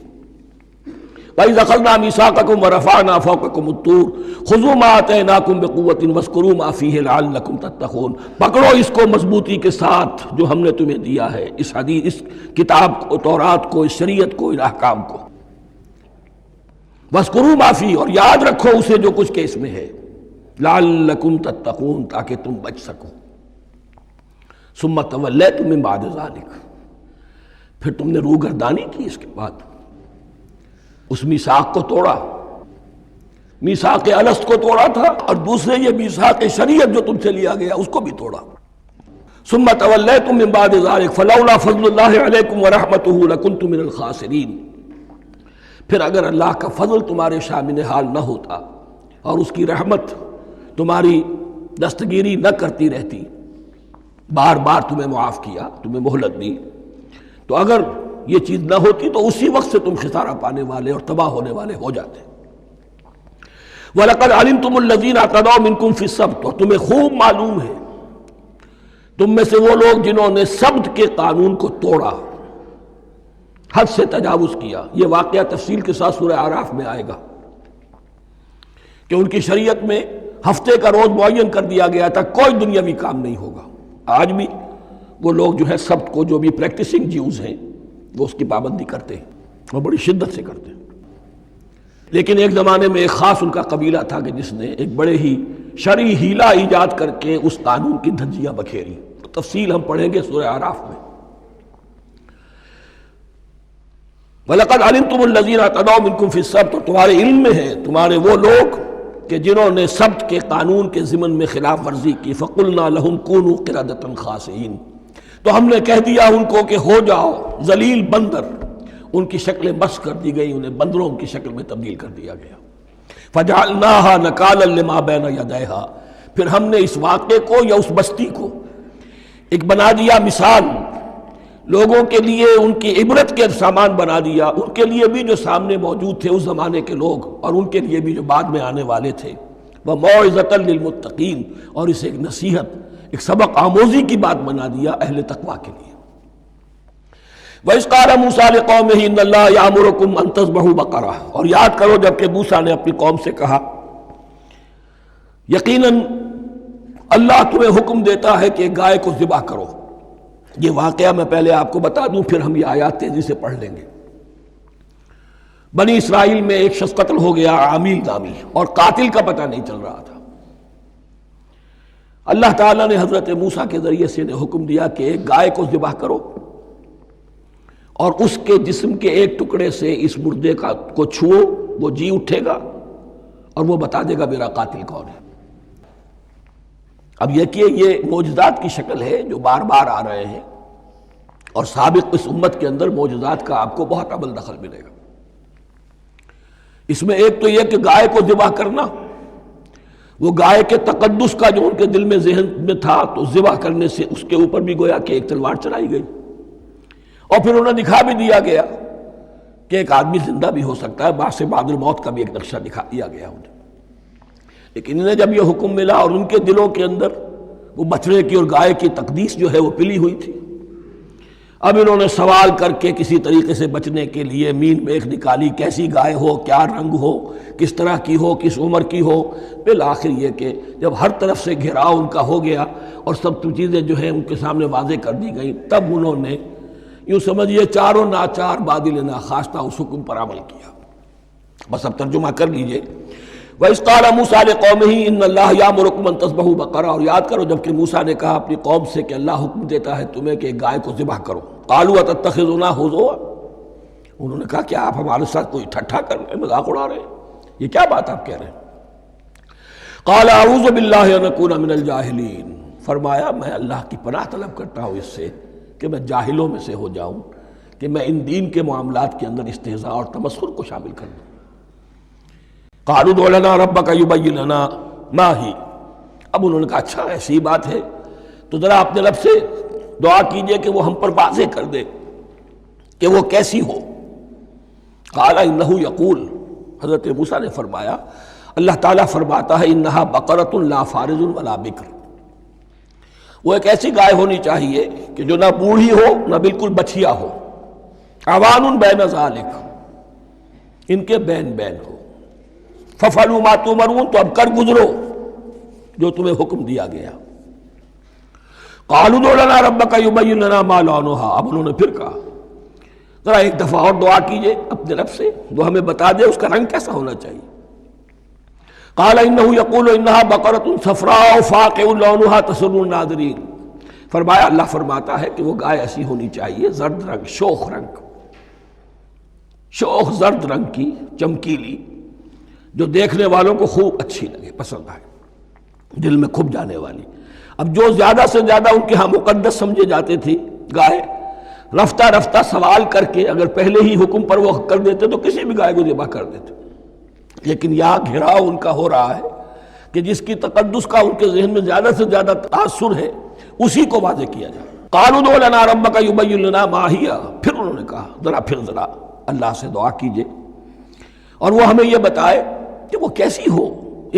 وَإِذْ أَخَذْنَا مِیثَاقَکُمْ وَرَفَعْنَا فَوْقَکُمُ الطُّورَ خُذُوا مَا آتَیْنَاکُمْ بِقُوَّةٍ وَاذْکُرُوا مَا فِیہِ لَعَلَّکُمْ تَتَّقُونَ، پکڑو اس کو مضبوطی کے ساتھ جو ہم نے تمہیں دیا ہے، اس حدیث، اس کتاب کو، تورات کو، اس شریعت کو، ان احکام کو۔ وَاذْکُرُوا مَا فِیہِ، اور یاد رکھو اسے جو کچھ کہ اس میں ہے، لَعَلَّکُمْ تَتَّقُونَ، تاکہ تم بچ سکو۔ ثُمَّ تَوَلَّیْتُم مِّن بَعْدِ ذَلِکَ، پھر تم نے روگردانی کی اس کے بعد، اس میثاق کو توڑا، میثاق الست کو توڑا تھا، اور دوسرے یہ میثاق شریعت جو تم سے لیا گیا اس کو بھی توڑا۔ ثم تولیتم من بعد ذلک فلولا فضل اللہ علیکم ورحمتہ لکنتم من الخاسرین، پھر اگر اللہ کا فضل تمہارے شامل حال نہ ہوتا اور اس کی رحمت تمہاری دستگیری نہ کرتی رہتی، بار بار تمہیں معاف کیا، تمہیں مہلت دی، تو اگر یہ چیز نہ ہوتی تو اسی وقت سے تم خسارہ پانے والے اور تباہ ہونے والے ہو جاتے۔ وَلَقَدْ عَلِمْتُمُ الَّذِينَ اعْتَدَوْا مِنْكُمْ فِي السَّبْتِ، اور تمہیں خوب معلوم ہے تم میں سے وہ لوگ جنہوں نے سبت کے قانون کو توڑا، حد سے تجاوز کیا۔ یہ واقعہ تفصیل کے ساتھ سورہ اعراف میں آئے گا کہ ان کی شریعت میں ہفتے کا روز معین کر دیا گیا تھا، کوئی دنیاوی کام نہیں ہوگا۔ آج بھی وہ لوگ جو ہے سبت کو، جو بھی پریکٹسنگ جیوز ہیں، وہ اس کی پابندی کرتے ہیں، وہ بڑی شدت سے کرتے ہیں۔ لیکن ایک زمانے میں ایک خاص ان کا قبیلہ تھا کہ جس نے ایک بڑے ہی شرعی ہیلہ ایجاد کر کے اس قانون کی دھجیاں بکھیری، تفصیل ہم پڑھیں گے سورہ اعراف میں۔ وَلَقَدْ عَلِمْتُمُ الَّذِينَ اعْتَدَوْا مِنْكُمْ فِي السَّبْتِ، اور تمہارے علم میں ہے تمہارے وہ لوگ کہ جنہوں نے سبت کے قانون کے ضمن میں خلاف ورزی کی، فَقُلْنَا لَهُمْ كُونُوا قِرَدَةً خَاسِئِينَ، تو ہم نے کہہ دیا ان کو کہ ہو جاؤ ذلیل بندر، ان کی شکلیں مس کر دی گئی، انہیں بندروں کی شکل میں تبدیل کر دیا گیا۔ فَجَعَلْنَاهَا نَكَالًا لِمَا بَيْنَ يَدَيْهَا، پھر ہم نے اس واقعے کو یا اس بستی کو ایک بنا دیا مثال، لوگوں کے لیے ان کی عبرت کے سامان بنا دیا، ان کے لیے بھی جو سامنے موجود تھے اس زمانے کے لوگ، اور ان کے لیے بھی جو بعد میں آنے والے تھے۔ وَمَوْعِظَةً لِّلْمُتَّقِينَ، اور اسے ایک نصیحت، ایک سبق آموزی کی بات بنا دیا اہل تقویٰ کے لیے۔ وَإِذْ قَالَ مُوسَىٰ لِقَوْمِهِ إِنَّ اللَّهَ يَأْمُرُكُمْ أَن تَذْبَحُوا بَقَرَةً، اور یاد کرو جب کہ موسیٰ نے اپنی قوم سے کہا یقیناً اللہ تمہیں حکم دیتا ہے کہ گائے کو ذبح کرو۔ یہ واقعہ میں پہلے آپ کو بتا دوں، پھر ہم یہ آیات تیزی سے پڑھ لیں گے۔ بنی اسرائیل میں ایک شخص قتل ہو گیا، عامیل نامی، اور قاتل کا پتہ نہیں چل رہا تھا۔ اللہ تعالیٰ نے حضرت موسیٰ کے ذریعے سے انہیں حکم دیا کہ ایک گائے کو ذبح کرو اور اس کے جسم کے ایک ٹکڑے سے اس مردے کو چھوؤ، وہ جی اٹھے گا اور وہ بتا دے گا میرا قاتل کون ہے۔ اب یہ معجزات کی شکل ہے جو بار بار آ رہے ہیں، اور سابق اس امت کے اندر معجزات کا آپ کو بہت عمل دخل ملے گا۔ اس میں ایک تو یہ کہ گائے کو ذبح کرنا، وہ گائے کے تقدس کا جو ان کے دل میں ذہن میں تھا، تو ذبح کرنے سے اس کے اوپر بھی گویا کہ ایک تلوار چلائی گئی، اور پھر انہیں دکھا بھی دیا گیا کہ ایک آدمی زندہ بھی ہو سکتا ہے، بعد سے بعد الموت کا بھی ایک نقشہ دکھا دیا گیا انہیں۔ لیکن انہیں جب یہ حکم ملا اور ان کے دلوں کے اندر وہ بچڑے کی اور گائے کی تقدیس جو ہے وہ پلی ہوئی تھی، اب انہوں نے سوال کر کے کسی طریقے سے بچنے کے لیے مین میخ نکالی، کیسی گائے ہو، کیا رنگ ہو، کس طرح کی ہو، کس عمر کی ہو۔ بالآخر یہ کہ جب ہر طرف سے گھیراؤ ان کا ہو گیا اور سب چیزیں جو ہیں ان کے سامنے واضح کر دی گئیں، تب انہوں نے یوں سمجھیے چاروں ناچار بادل ناخواستہ اس حکم پر عمل کیا۔ بس اب ترجمہ کر لیجئے۔ وَإِذْ قَالَ مُوسَىٰ لِقَوْمِهِ إِنَّ اللَّهَ يَأْمُرُكُمْ أَن تَذْبَحُوا بَقَرَةً، اور یاد کرو جب کہ موسیٰ نے کہا اپنی قوم سے کہ اللہ حکم دیتا ہے تمہیں کہ ایک گائے کو ذبح کرو۔ قَالُوا أَتَتَّخِذُنَا هُزُوًا، انہوں نے کہا کیا آپ ہمارے ساتھ کوئی ٹھٹھا کر رہے ہیں، مذاق اڑا رہے ہیں، یہ کیا بات آپ کہہ رہے ہیں؟ قَالَ أَعُوذُ بِاللَّهِ أَنْ أَكُونَ مِنَ الْجَاهِلِينَ، فرمایا میں اللہ کی پناہ طلب کرتا ہوں اس سے کہ میں جاہلوں میں سے ہو جاؤں، کہ میں ان دین کے معاملات کے اندر استہزاء اور تمسخر کو شامل کر دوں۔ قالوا ادع لنا ربك يبين لنا ما هي، اب انہوں نے کہا اچھا ایسی بات ہے تو ذرا اپنے رب سے دعا کیجئے کہ وہ ہم پر واضح کر دے کہ وہ کیسی ہو۔ قال انه يقول، حضرت موسیٰ نے فرمایا اللہ تعالیٰ فرماتا ہے انها بقرة لا فارض ولا بکر، وہ ایک ایسی گائے ہونی چاہیے کہ جو نہ بوڑھی ہو نہ بالکل بچھیا ہو، عوان بین ذالک، ان کے بین بین ہو۔ فَفَعَلُوا مَا تُؤْمَرُونَ، تو اب کر گزرو جو تمہیں حکم دیا گیا۔ قَالُوا ادْعُ لَنَا رَبَّكَ يُبَيِّن لَنَا مَا لَوْنُهَا، اب انہوں نے پھر کہا ذرا ایک دفعہ اور دعا کیجئے اپنے رب سے، وہ ہمیں بتا دے اس کا رنگ کیسا ہونا چاہیے۔ قَالَ إِنَّهُ يَقُولُ إِنَّهَا بَقَرَةٌ صَفْرَاءُ فَاقِعٌ لَوْنُهَا تَسُرُّ النَّاظِرِينَ، فرمایا اللہ فرماتا ہے کہ وہ گائے ایسی ہونی چاہیے زرد رنگ، شوخ رنگ، شوخ زرد رنگ کی، چمکیلی، جو دیکھنے والوں کو خوب اچھی لگے، پسند آئے، دل میں کھپ جانے والی۔ اب جو زیادہ سے زیادہ ان کے ہاں مقدس سمجھے جاتے تھی گائے، رفتہ رفتہ سوال کر کے اگر پہلے ہی حکم پر وہ کر دیتے تو کسی بھی گائے کو ذبح کر دیتے، لیکن یہاں گھیراؤ ان کا ہو رہا ہے کہ جس کی تقدس کا ان کے ذہن میں زیادہ سے زیادہ تاثر ہے اسی کو واضح کیا جائے۔ قالوا ادع لنا ربك يبين لنا ما هي، پھر انہوں نے کہا ذرا اللہ سے دعا کیجئے اور وہ ہمیں یہ بتائے کہ وہ کیسی ہو۔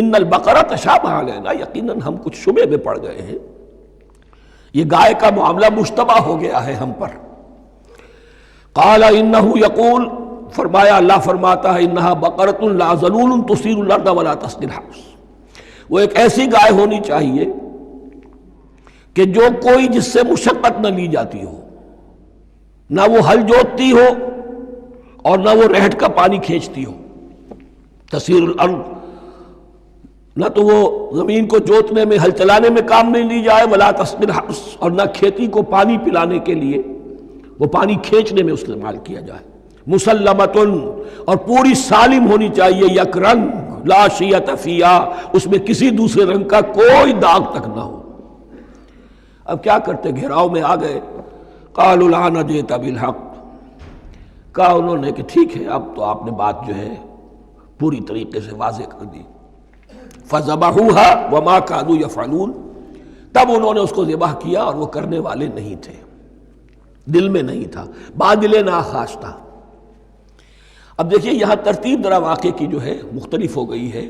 ان البقرہ تشابہ علینا، یقیناً ہم کچھ شبے میں پڑ گئے ہیں، یہ گائے کا معاملہ مشتبہ ہو گیا ہے ہم پر۔ قال انہ یقول، فرمایا اللہ فرماتا ہے انہا بقرۃ لا ذلول تثیر الارض ولا تسقی الحرث، وہ ایک ایسی گائے ہونی چاہیے کہ جو کوئی جس سے مشقت نہ لی جاتی ہو، نہ وہ ہل جوتتی ہو اور نہ وہ رہٹ کا پانی کھینچتی ہو۔ تسیر الارض، نہ تو وہ زمین کو جوتنے میں، ہل چلانے میں کام نہیں لی جائے، ولا تسقی الحرث، اور نہ کھیتی کو پانی پلانے کے لیے وہ پانی کھینچنے میں استعمال کیا جائے۔ مسلمتن، اور پوری سالم ہونی چاہیے، یک رنگ، لا شیۃ فیہا، اس میں کسی دوسرے رنگ کا کوئی داغ تک نہ ہو۔ اب کیا کرتے، گھیراؤ میں آ گئے۔ قالوا الآن جئت بالحق، کہا انہوں نے کہ ٹھیک ہے، اب تو آپ نے بات جو ہے پوری طریقے سے واضح کر دی۔ فَذَبَحُوهَا وَمَا كَادُوا يَفْعَلُونَ، تب انہوں نے اس کو ذبح کیا اور وہ کرنے والے نہیں تھے، دل میں نہیں تھا، بادل ناخواش تھا۔ اب دیکھیے یہاں ترتیب ذرا واقعے کی جو ہے مختلف ہو گئی ہے۔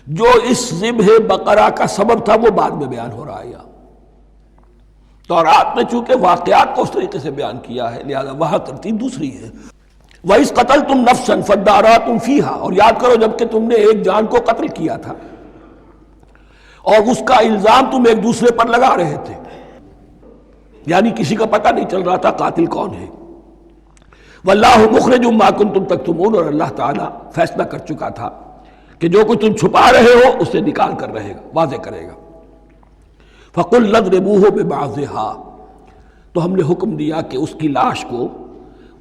جو اس ذبح بقرہ کا سبب تھا وہ بعد میں بیان ہو رہا ہے۔ تورات میں چونکہ واقعات کو اس طریقے سے بیان کیا ہے لہذا وہاں ترتیب دوسری ہے۔ وَإِذْ قَتَلْتُمْ نَفْسًا فَادَّارَأْتُمْ فِيهَا، اور یاد کرو جب کہ تم نے ایک جان کو قتل کیا تھا اور اس کا الزام تم ایک دوسرے پر لگا رہے تھے، یعنی کسی کا پتہ نہیں چل رہا تھا قاتل کون ہے۔ وَاللَّهُ مُخْرِجٌ مَا كُنتُمْ تَكْتُمُونَ، اور اللہ تعالیٰ فیصلہ کر چکا تھا کہ جو کچھ تم چھپا رہے ہو اسے نکال کر رہے گا، واضح کرے گا۔ فَقُلْ اضْرِبُوهُ بِبَعْضِهَا، تو ہم نے حکم دیا کہ اس کی لاش کو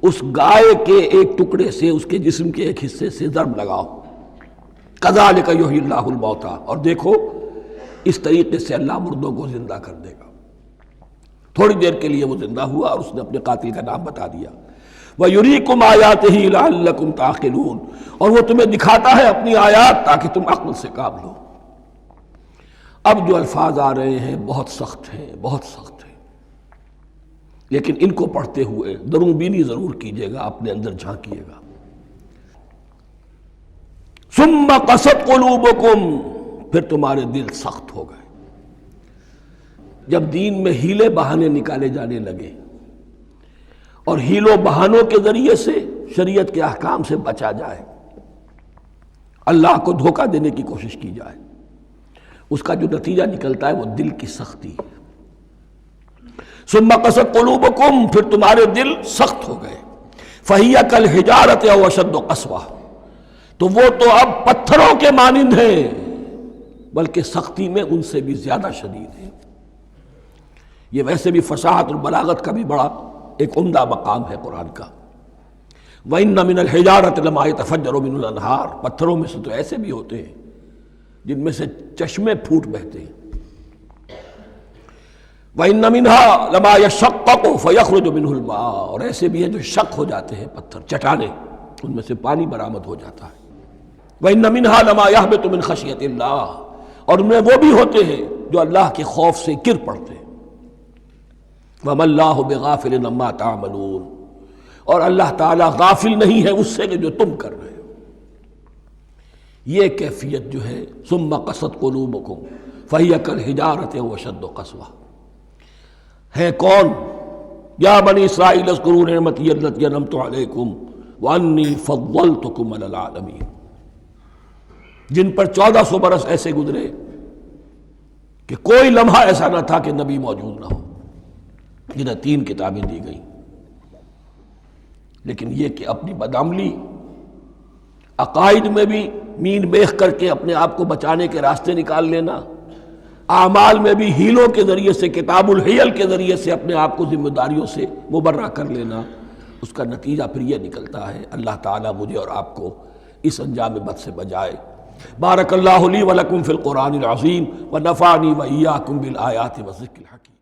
اس گائے کے ایک ٹکڑے سے، اس کے جسم کے ایک حصے سے ضرب لگاؤ۔ كَذَلِكَ يُحْيِي اللَّهُ الْمَوْتَىٰ، اور دیکھو اس طریقے سے اللہ مردوں کو زندہ کر دے گا۔ تھوڑی دیر کے لیے وہ زندہ ہوا اور اس نے اپنے قاتل کا نام بتا دیا۔ وَيُرِيكُمْ آيَاتِهِ لَعَلَّكُمْ تَعْقِلُونَ، اور وہ تمہیں دکھاتا ہے اپنی آیات تاکہ تم عقل سے کام لو۔ اب جو الفاظ آ رہے ہیں بہت سخت ہیں، بہت سخت ہیں، لیکن ان کو پڑھتے ہوئے درون بینی ضرور کیجیے گا، اپنے اندر جھانکیے گا۔ ثُمَّ قَسَتْ قُلُوبُكُمْ، پھر تمہارے دل سخت ہو گئے۔ جب دین میں ہیلے بہانے نکالے جانے لگے اور ہیلوں بہانوں کے ذریعے سے شریعت کے احکام سے بچا جائے، اللہ کو دھوکہ دینے کی کوشش کی جائے، اس کا جو نتیجہ نکلتا ہے وہ دل کی سختی ہے۔ ثم قست قلوبکم، پھر تمہارے دل سخت ہو گئے۔ فہی کالحجارۃ او اشد قسوہ، تو وہ تو اب پتھروں کے مانند ہیں بلکہ سختی میں ان سے بھی زیادہ شدید ہے۔ یہ ویسے بھی فصاحت اور بلاغت کا بھی بڑا ایک عمدہ مقام ہے قرآن کا۔ وَإِنَّ مِنَ الْحِجَارَةِ لَمَا يَتَفَجَّرُ مِنْهُ الْأَنْهَارُ، پتھروں میں سے تو ایسے بھی ہوتے ہیں جن میں سے چشمے پھوٹ بہتے ہیں۔ وَإِنَّ مِنْهَا لَمَا يَشَقَّقُ فَيَخْرُجُ مِنْهُ الْمَاءُ، اور ایسے بھی ہیں جو شق ہو جاتے ہیں، پتھر چٹانیں، ان میں سے پانی برآمد ہو جاتا ہے۔ وَإِنَّ مِنْهَا لَمَا يَهْبِطُ مِنْ خَشْيَةِ اللَّهِ، اور ان میں وہ بھی ہوتے ہیں جو اللہ کے خوف سے گر پڑتے ہیں۔ وَمَا اللَّهُ بِغَافِلٍ عَمَّا تَعْمَلُونَ، اور اللہ تعالیٰ غافل نہیں ہے اس سے کہ جو تم کر رہے ہو۔ یہ کیفیت جو ہے ثم قست قلوبکم فہی کالحجارۃ او اشد قسوہ، ہے کون؟ یا بنی اسرائیل اذکروا نعمتی التی انعمت علیکم وانی فضلتکم علی العالمین، جن پر 1400 برس ایسے گزرے کہ کوئی لمحہ ایسا نہ تھا کہ نبی موجود نہ ہو، جنہیں 3 کتابیں دی گئیں، لیکن یہ کہ اپنی بدعملی، عقائد میں بھی مین بیخ کر کے اپنے آپ کو بچانے کے راستے نکال لینا، اعمال میں بھی ہیلوں کے ذریعے سے، کتاب الحیل کے ذریعے سے اپنے آپ کو ذمہ داریوں سے مبرہ کر لینا، اس کا نتیجہ پھر یہ نکلتا ہے۔ اللہ تعالیٰ مجھے اور آپ کو اس انجام بد سے بچائے۔ بارک اللہ لی ولکم فی القرآن العظیم ونفعنی وإیاکم بالآیات والذکر الحکیم۔